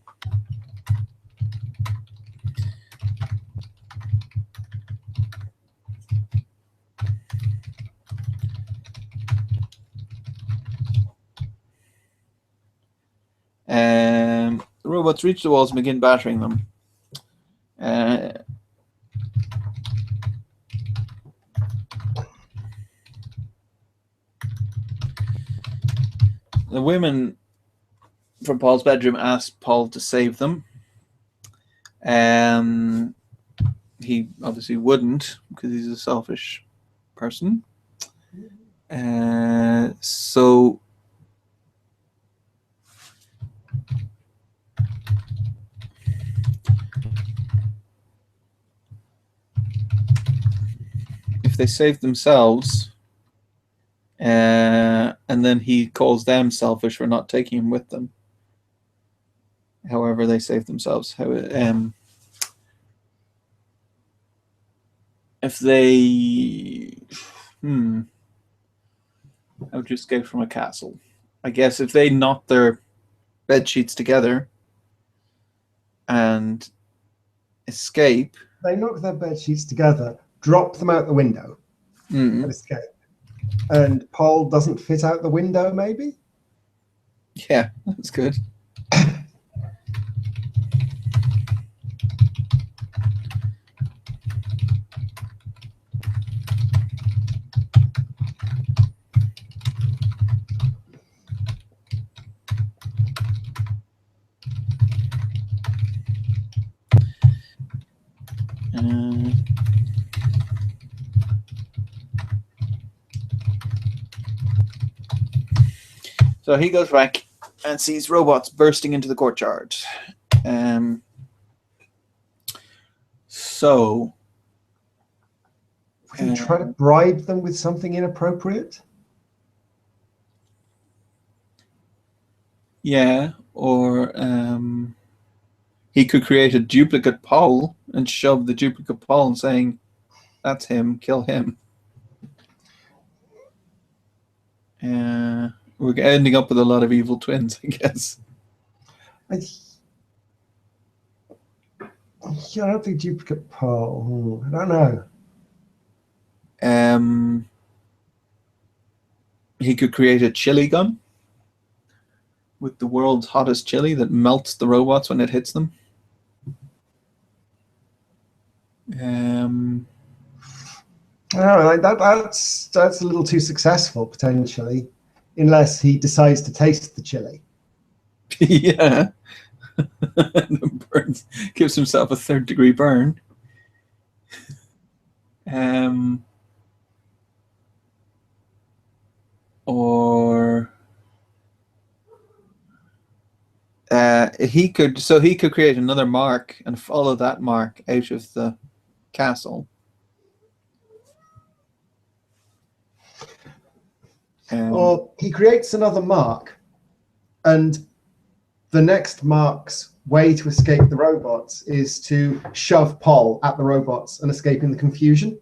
The robots reach the walls and begin battering them. The women from Paul's bedroom ask Paul to save them. He obviously wouldn't, because he's a selfish person. So if they save themselves, and then he calls them selfish for not taking him with them. However, they save themselves. If they, how would you escape from a castle? I guess if they knot their bed sheets together and escape. They knock their bed sheets together, drop them out the window, and escape. And Paul doesn't fit out the window, maybe? Yeah, that's good. So he goes back and sees robots bursting into the courtyard. So would he try to bribe them with something inappropriate? Yeah, or he could create a duplicate Paul and shove the duplicate Paul and saying, "That's him, kill him." We're ending up with a lot of evil twins, I guess. I don't think duplicate Paul. I don't know. He could create a chili gun with the world's hottest chili that melts the robots when it hits them. That's a little too successful, potentially, unless he decides to taste the chili. Yeah. Burns, gives himself a 3rd-degree burn. Or he could create another mark and follow that mark out of the castle. Or he creates another mark, and the next mark's way to escape the robots is to shove Paul at the robots and escape in the confusion.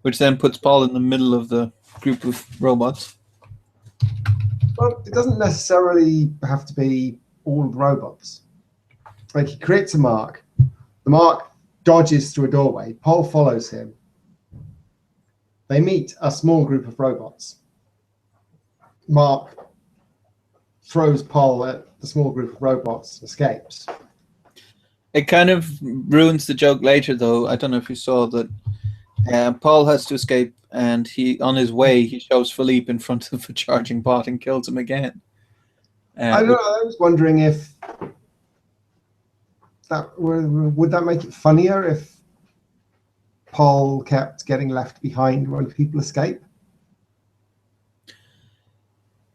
Which then puts Paul in the middle of the group of robots. Well, it doesn't necessarily have to be all of the robots. Like, he creates a mark. The mark dodges through a doorway. Paul follows him. They meet a small group of robots. Mark throws Paul at the small group of robots and escapes. It kind of ruins the joke later, though. I don't know if you saw that Paul has to escape, and on his way, he shoves Philippe in front of a charging bot and kills him again. I don't know. I was wondering if would that make it funnier if Paul kept getting left behind when people escape?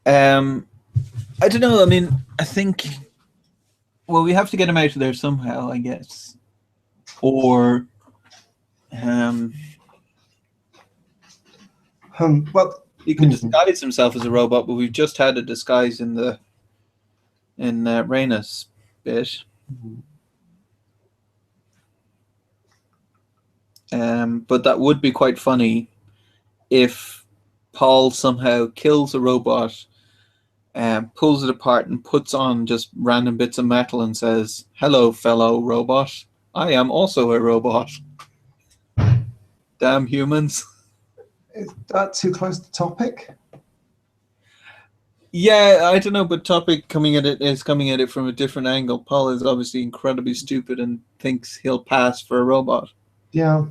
I don't know. I mean, I think, well, we have to get him out of there somehow, I guess. Or, well, he can disguise himself as a robot, but we've just had a disguise in Reyna's bit. But that would be quite funny if Paul somehow kills a robot, pulls it apart and puts on just random bits of metal and says, "Hello, fellow robot. I am also a robot. Damn humans." Is that too close to topic? Yeah, I don't know, but Topic coming at it from a different angle. Paul is obviously incredibly stupid and thinks he'll pass for a robot. Yeah.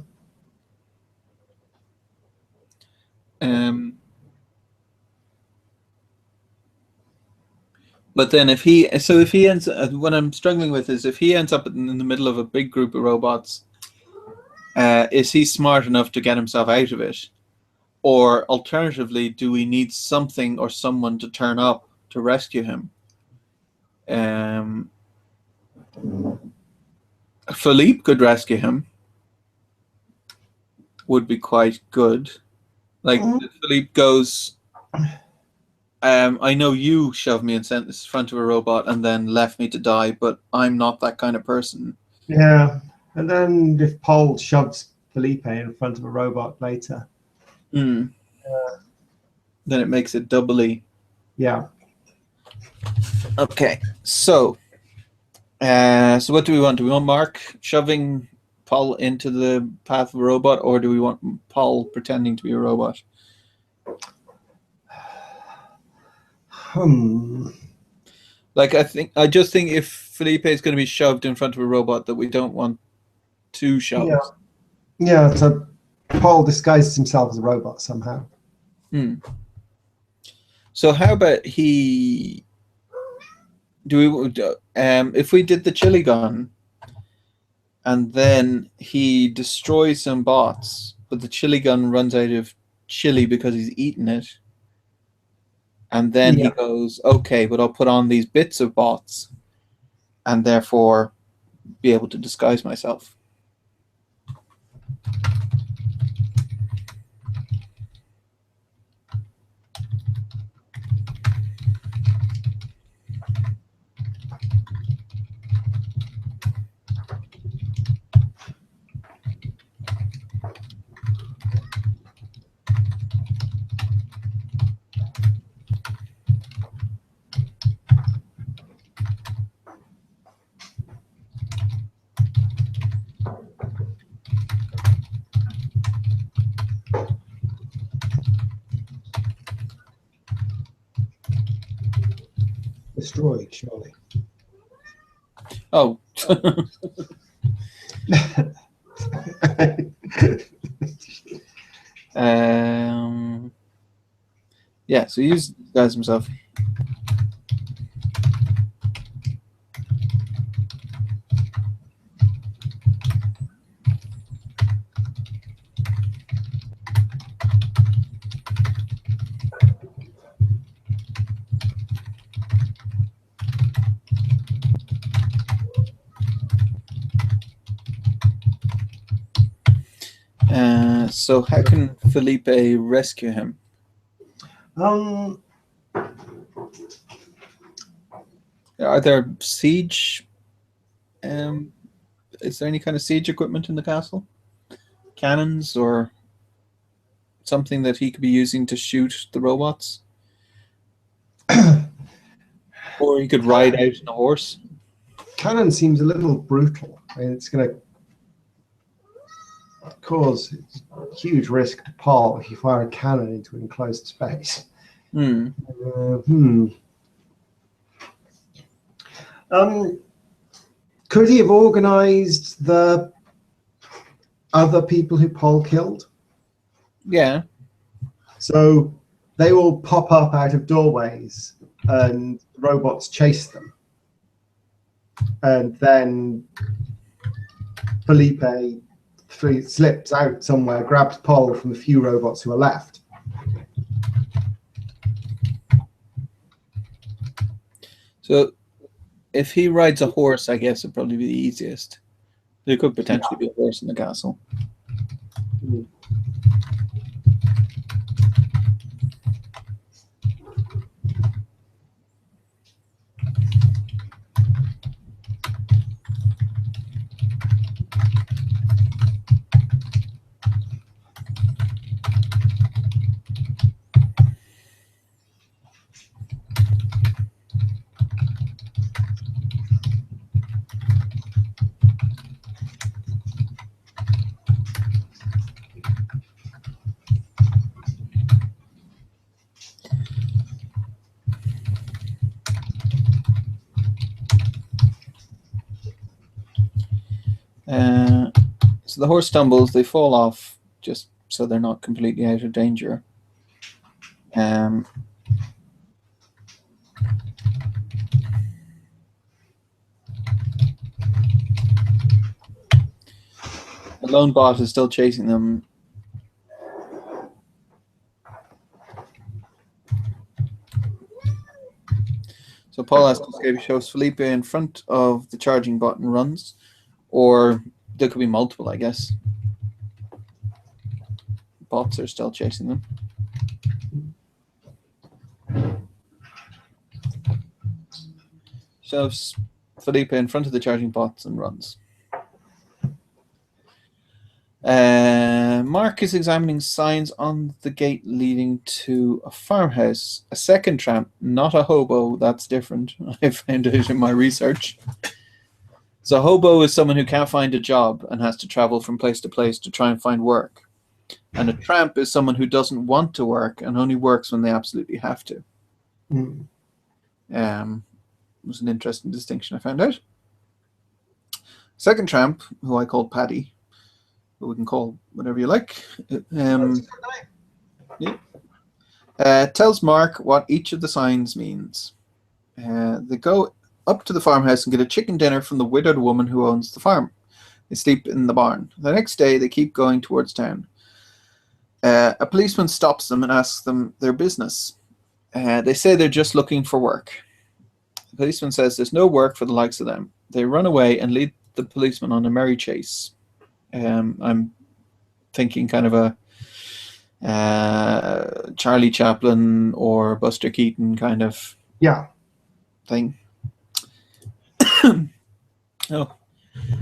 But then if he ends, what I'm struggling with is if he ends up in the middle of a big group of robots, is he smart enough to get himself out of it? Or alternatively, do we need something or someone to turn up to rescue him? Philippe could rescue him. Would be quite good. Like, Philippe goes, I know you shoved me in front of a robot and then left me to die, but I'm not that kind of person. Yeah. And then if Paul shoves Felipe in front of a robot later, then it makes it doubly. Yeah. Okay, so what do we want? Do we want Mark shoving Paul into the path of a robot, or do we want Paul pretending to be a robot? Like, I just think if Felipe is going to be shoved in front of a robot, that we don't want two shoves. Yeah, so Paul disguises himself as a robot somehow. So how about if we did the chili gun, and then he destroys some bots, but the chili gun runs out of chili because he's eaten it. And then he goes, okay, but I'll put on these bits of bots and therefore be able to disguise myself. Destroyed, surely. Oh. Yeah, so he disguises himself. So how can Felipe rescue him? Are there siege? Is there any kind of siege equipment in the castle? Cannons or something that he could be using to shoot the robots? Or he could ride out on a horse? Cannon seems a little brutal. I mean, it's going to cause huge risk to Paul if you fire a cannon into an enclosed space. Could he have organized the other people who Paul killed? Yeah. So they all pop up out of doorways and robots chase them. And then Felipe slips out somewhere, grabs Paul from the few robots who are left. So if he rides a horse, I guess it'd probably be the easiest. There could potentially be a horse in the castle. So the horse stumbles, they fall off just so they're not completely out of danger. The lone bot is still chasing them. So Paul has to escape. He shows Felipe in front of the charging bot and runs. Or there could be multiple, I guess. Bots are still chasing them. Shoves Felipe in front of the charging bots and runs. Mark is examining signs on the gate leading to a farmhouse. A second tramp, not a hobo. That's different. I found out in my research. So a hobo is someone who can't find a job and has to travel from place to place to try and find work. And a tramp is someone who doesn't want to work and only works when they absolutely have to. It was an interesting distinction I found out. Second tramp, who I called Paddy, but we can call whatever you like, tells Mark what each of the signs means. They go up to the farmhouse and get a chicken dinner from the widowed woman who owns the farm. They sleep in the barn. The next day, they keep going towards town. A policeman stops them and asks them their business. They say they're just looking for work. The policeman says there's no work for the likes of them. They run away and lead the policeman on a merry chase. I'm thinking kind of a Charlie Chaplin or Buster Keaton kind of thing. Oh,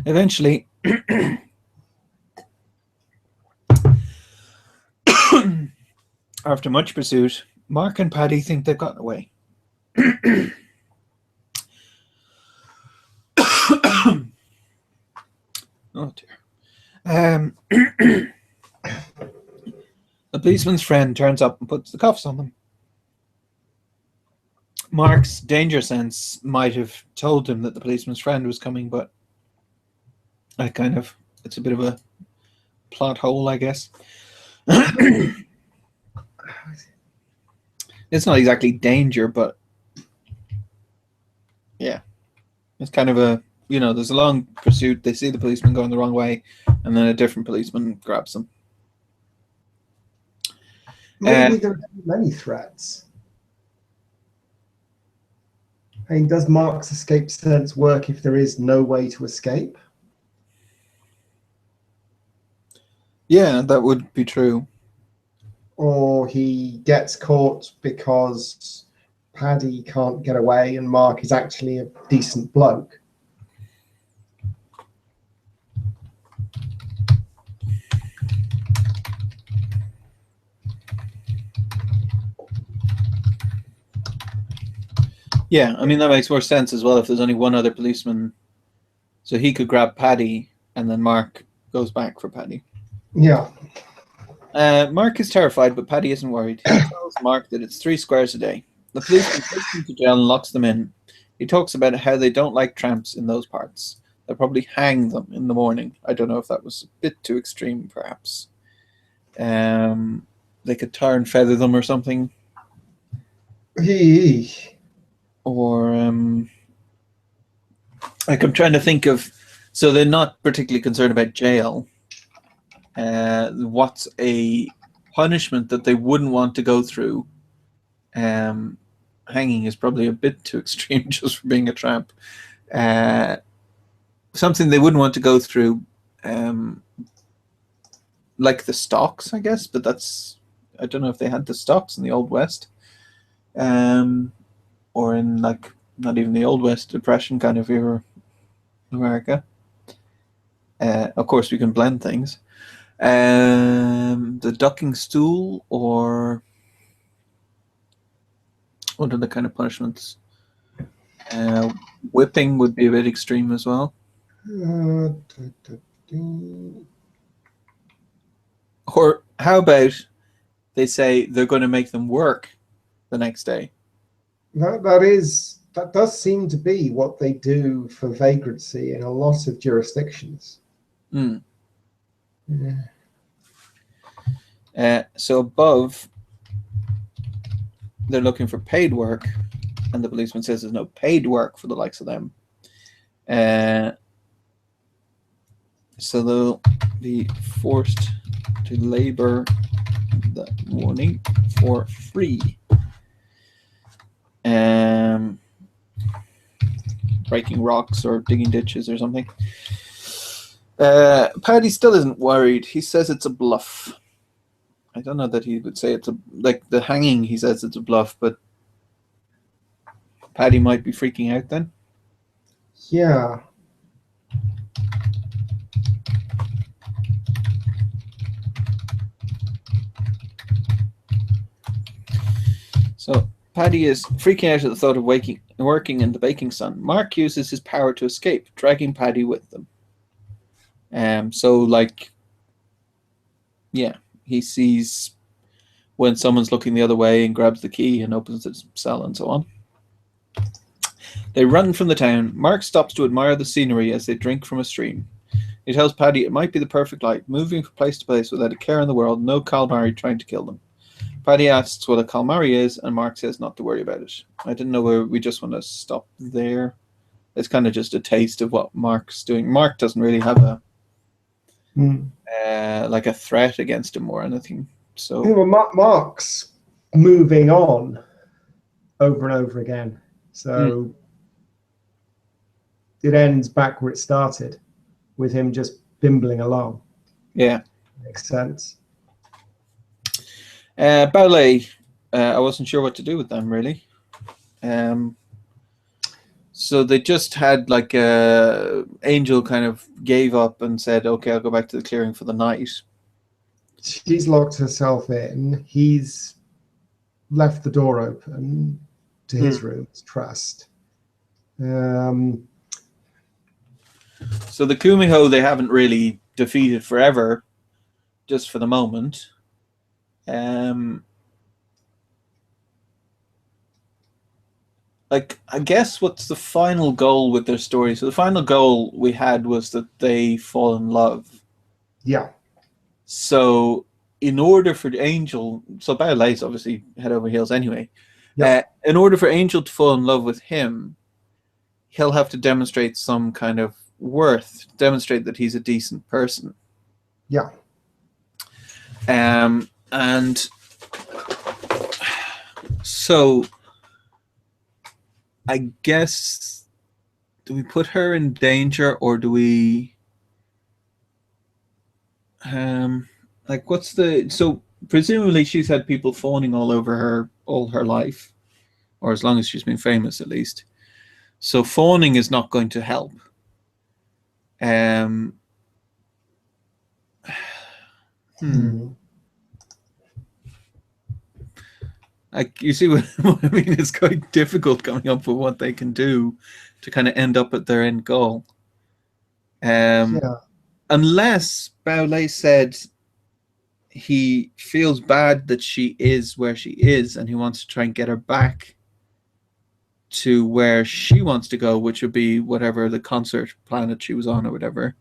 eventually, after much pursuit, Mark and Paddy think they've gotten away. Oh dear. The policeman's friend turns up and puts the cuffs on them. Mark's danger sense might have told him that the policeman's friend was coming, but it's a bit of a plot hole, I guess. It's not exactly danger, but yeah, it's kind of a, there's a long pursuit. They see the policeman going the wrong way, and then a different policeman grabs them. Maybe there are many threats. I mean, does Mark's escape sense work if there is no way to escape? Yeah, that would be true. Or he gets caught because Paddy can't get away and Mark is actually a decent bloke. Yeah, I mean, that makes more sense as well if there's only one other policeman. So he could grab Paddy, and then Mark goes back for Paddy. Yeah. Mark is terrified, but Paddy isn't worried. He tells Mark that it's 3 squares a day. The policeman takes them to jail and locks them in. He talks about how they don't like tramps in those parts. They'll probably hang them in the morning. I don't know if that was a bit too extreme, perhaps. They could tar and feather them or something. Or, like, I'm trying to think of... So they're not particularly concerned about jail. What's a punishment that they wouldn't want to go through? Hanging is probably a bit too extreme just for being a tramp. Something they wouldn't want to go through, like the stocks, I guess, but that's... I don't know if they had the stocks in the Old West. Or in, like, not even the Old West, Depression kind of era America. Of course, we can blend things. The ducking stool, or what are the kind of punishments? Whipping would be a bit extreme as well. Or how about they say they're going to make them work the next day? That does seem to be what they do for vagrancy in a lot of jurisdictions. Mm. Yeah. So above, they're looking for paid work, and the policeman says there's no paid work for the likes of them. So they'll be forced to labor that morning for free. Breaking rocks or digging ditches or something. Paddy still isn't worried. He says it's a bluff. I don't know that he would say it's a... Like the hanging, he says it's a bluff, but Paddy might be freaking out then. Yeah. So Paddy is freaking out at the thought of working in the baking sun. Mark uses his power to escape, dragging Paddy with them. So, like, yeah, he sees when someone's looking the other way and grabs the key and opens the cell and so on. They run from the town. Mark stops to admire the scenery as they drink from a stream. He tells Paddy it might be the perfect life, moving from place to place without a care in the world, no calamari trying to kill them. Paddy asks what a calamari is, and Mark says not to worry about it. I didn't know where we just want to stop there. It's kind of just a taste of what Mark's doing. Mark doesn't really have a like a threat against him or anything. So well, Mark's moving on over and over again. So it ends back where it started, with him just bimbling along. Yeah. Makes sense. Ballet. I wasn't sure what to do with them, really. So they just had, like, Angel kind of gave up and said, okay, I'll go back to the clearing for the night. She's locked herself in. He's left the door open to his room, his trust. So the Kumiho they haven't really defeated forever, just for the moment. Like, I guess what's the final goal with their story? So the final goal we had was that they fall in love. Yeah. So in order for Angel, so Ballet's obviously head over heels anyway. Yeah. In order for Angel to fall in love with him, he'll have to demonstrate some kind of worth, demonstrate that he's a decent person. Yeah. And so I guess, do we put her in danger, or do we like, what's the so presumably she's had people phoning all over her all her life, or as long as she's been famous, at least. So phoning is not going to help. Um, Like, you see what I mean? It's quite difficult coming up with what they can do to kind of end up at their end goal. Yeah. Unless Baulé said he feels bad that she is where she is and he wants to try and get her back to where she wants to go, which would be whatever the concert planet she was on or whatever.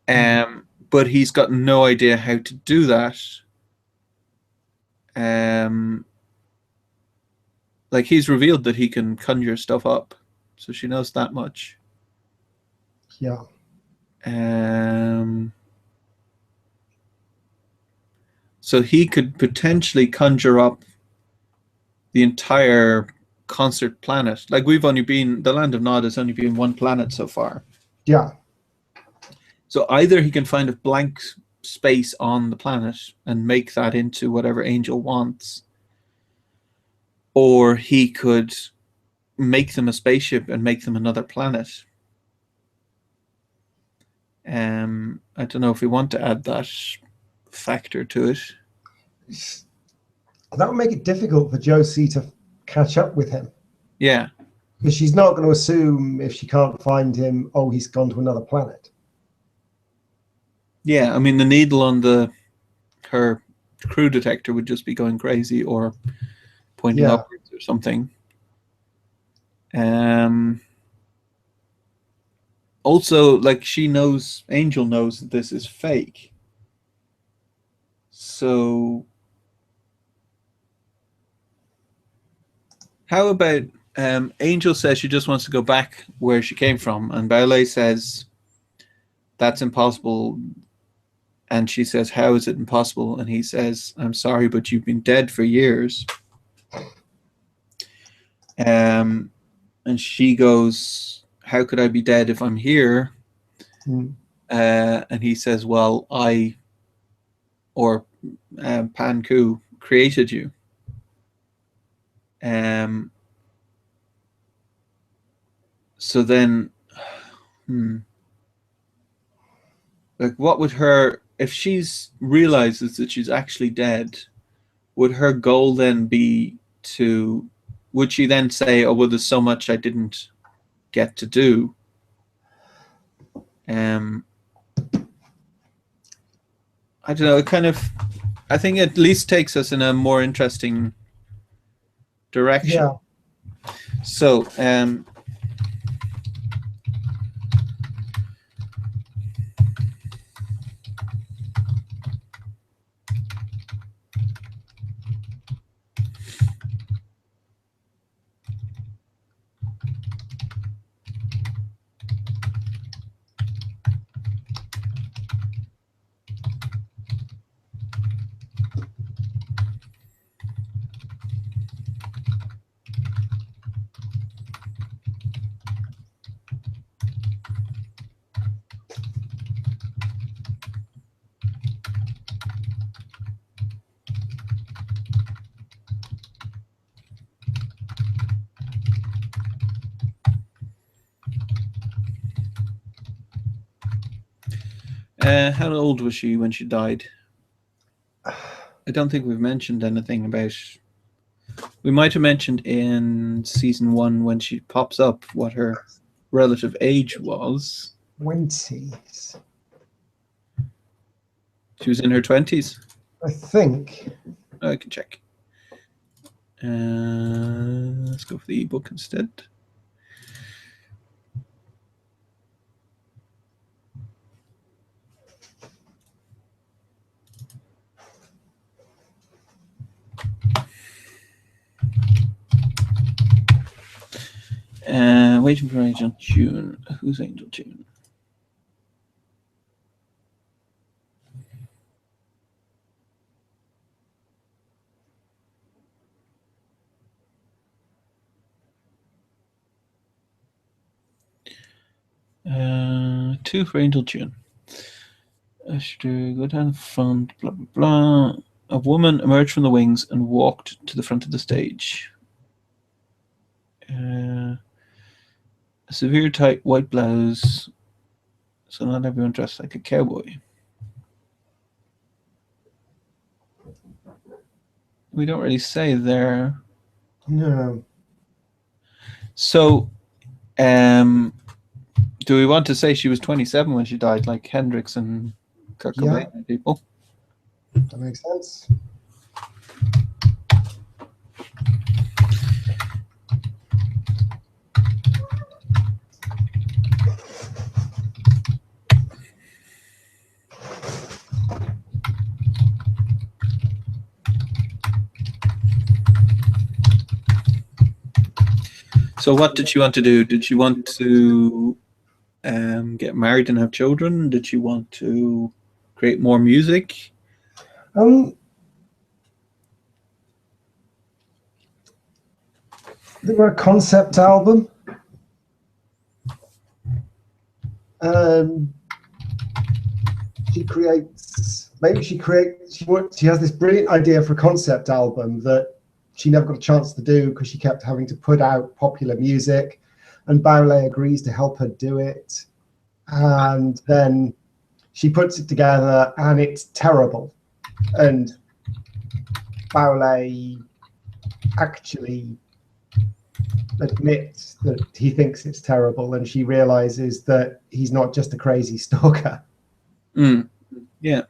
But he's got no idea how to do that. Like, he's revealed that he can conjure stuff up, so she knows that much. Yeah. So he could potentially conjure up the entire concert planet. Like, we've only been, the Land of Nod has only been one planet so far. Yeah. So either he can find a blank space on the planet and make that into whatever Angel wants, or he could make them a spaceship and make them another planet. I don't know if we want to add that factor to it. That would make it difficult for Josie to catch up with him. Yeah. Because she's not going to assume, if she can't find him, oh, he's gone to another planet. Yeah, I mean, the needle on her crew detector would just be going crazy or pointing upwards or something. Also, like, Angel knows that this is fake. So how about Angel says she just wants to go back where she came from, and Baulé says that's impossible. And she says, how is it impossible? And he says, I'm sorry, but you've been dead for years. And she goes, how could I be dead if I'm here? And he says, well, Panku created you. So then, like, what would if she's realizes that she's actually dead, would her goal then be would she then say, oh, well, there's so much I didn't get to do? I don't know, I think it at least takes us in a more interesting direction. Yeah. So, how old was she when she died? I don't think we've mentioned anything about. We might have mentioned in season 1 when she pops up what her relative age was. 20s. She was in her 20s. I think. I can check. Let's go for the ebook instead. Waiting for Angel June. Who's Angel June? Two for Angel June. Go down the front, blah, blah, blah. A woman emerged from the wings and walked to the front of the stage. A severe tight white blouse. So not everyone dressed like a cowboy. We don't really say there. No. So, do we want to say she was 27 when she died, like Hendrix and Kurt Cobain and people? That makes sense. So what did she want to do? Did she want to get married and have children? Did she want to create more music? They were a concept album. She has this brilliant idea for a concept album that she never got a chance to do because she kept having to put out popular music, and Baule agrees to help her do it. And then she puts it together and it's terrible. And Baule actually admits that he thinks it's terrible, and she realizes that he's not just a crazy stalker. Yeah.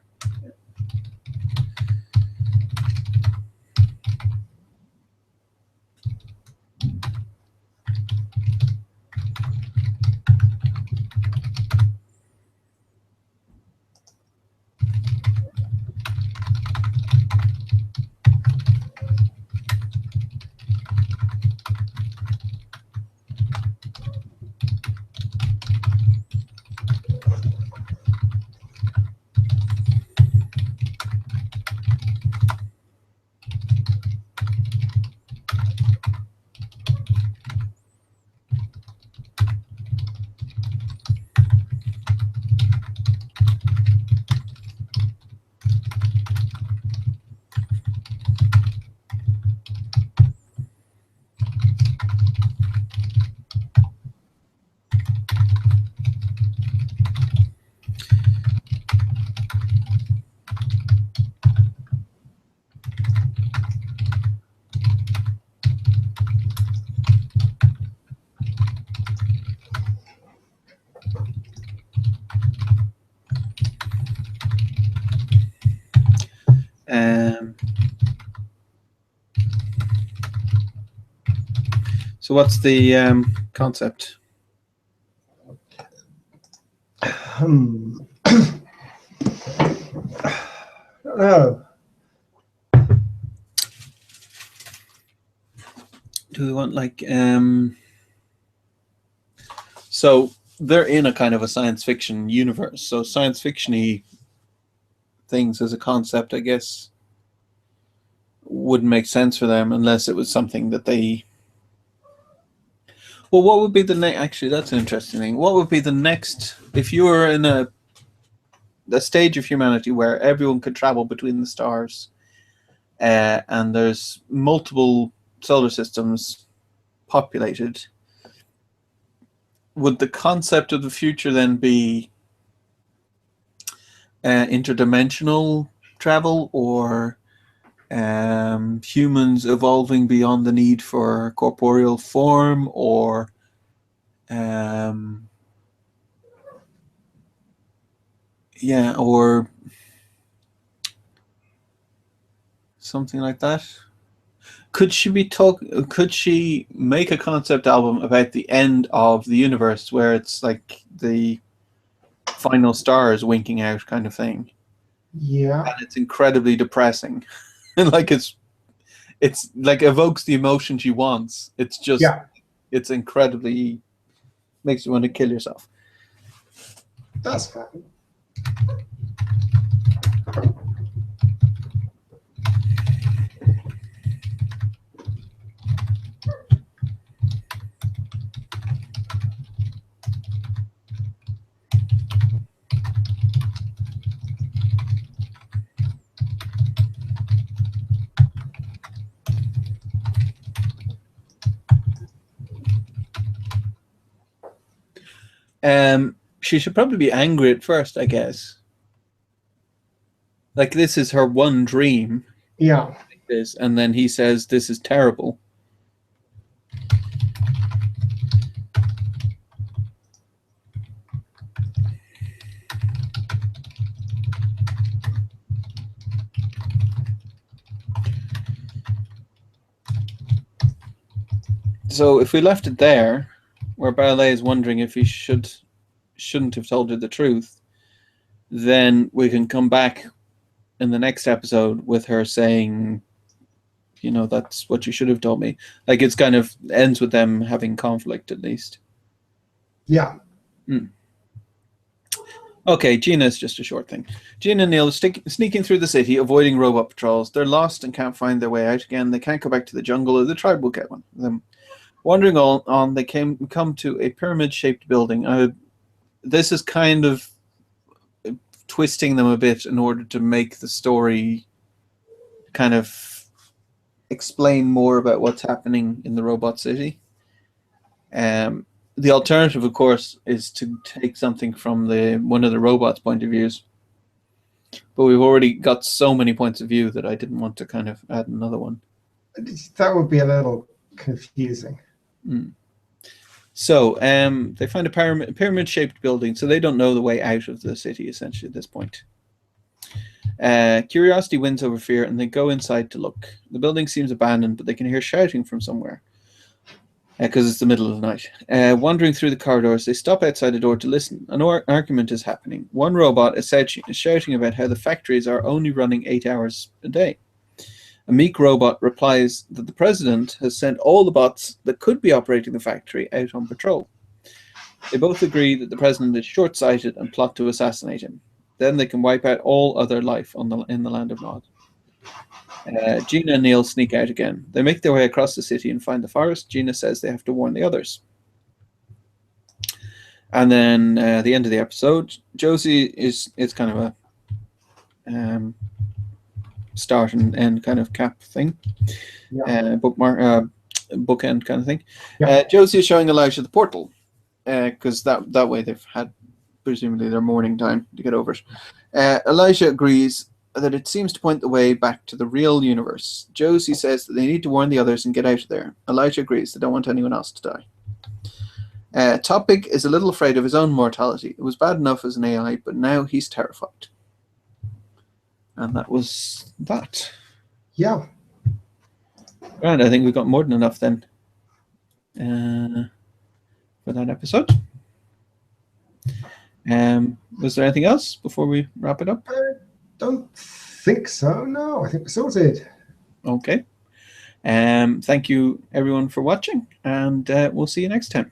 So what's the concept? I don't know. Do we want like so they're in a kind of a science fiction universe, so science fiction-y things as a concept, I guess, wouldn't make sense for them unless it was something that they... Well, what would be the next... Actually, that's an interesting thing. What would be the next... If you were in a stage of humanity where everyone could travel between the stars, and there's multiple solar systems populated, would the concept of the future then be interdimensional travel, or humans evolving beyond the need for corporeal form, or or something like that? Could she make a concept album about the end of the universe, where it's like the final stars winking out kind of thing? Yeah. And it's incredibly depressing. Like it's like evokes the emotion she wants. It's just it's incredibly makes you want to kill yourself. That's fine. She should probably be angry at first, I guess. Like, this is her one dream. Yeah. This, and then he says this is terrible. So if we left it there, where Ballet is wondering if he shouldn't have told her the truth, then we can come back in the next episode with her saying, you know, that's what you should have told me. Like, it's kind of ends with them having conflict, at least. Yeah. Okay, Gina's just a short thing. Gina and Neil are sneaking through the city, avoiding robot patrols. They're lost and can't find their way out again. They can't go back to the jungle, or the tribe will get them. Wandering on, they come to a pyramid-shaped building. This is kind of twisting them a bit in order to make the story kind of explain more about what's happening in the robot city. The alternative, of course, is to take something from one of the robots' point of views. But we've already got so many points of view that I didn't want to kind of add another one. That would be a little confusing. So they find a pyramid-shaped building, so they don't know the way out of the city, essentially, at this point. Curiosity wins over fear, and they go inside to look. The building seems abandoned, but they can hear shouting from somewhere, because it's the middle of the night. Wandering through the corridors, they stop outside a door to listen. An argument is happening. One robot is shouting about how the factories are only running 8 hours a day. A meek robot replies that the president has sent all the bots that could be operating the factory out on patrol. They both agree that the president is short-sighted and plot to assassinate him. Then they can wipe out all other life in the land of Nod. Gina and Neil sneak out again. They make their way across the city and find the forest. Gina says they have to warn the others. And then at the end of the episode, Josie is kind of a start and end kind of cap thing, bookend kind of thing. Josie is showing Elijah the portal, because that way they've had presumably their morning time to get over it. Elijah agrees that it seems to point the way back to the real universe. Josie says that they need to warn the others and get out of there. Elijah agrees they don't want anyone else to die. Topic is a little afraid of his own mortality. It was bad enough as an AI, but now he's terrified. And that was that. Yeah. Right, I think we've got more than enough then for that episode. Was there anything else before we wrap it up? I don't think so. No, I think we're sorted. Okay. Thank you, everyone, for watching, and we'll see you next time.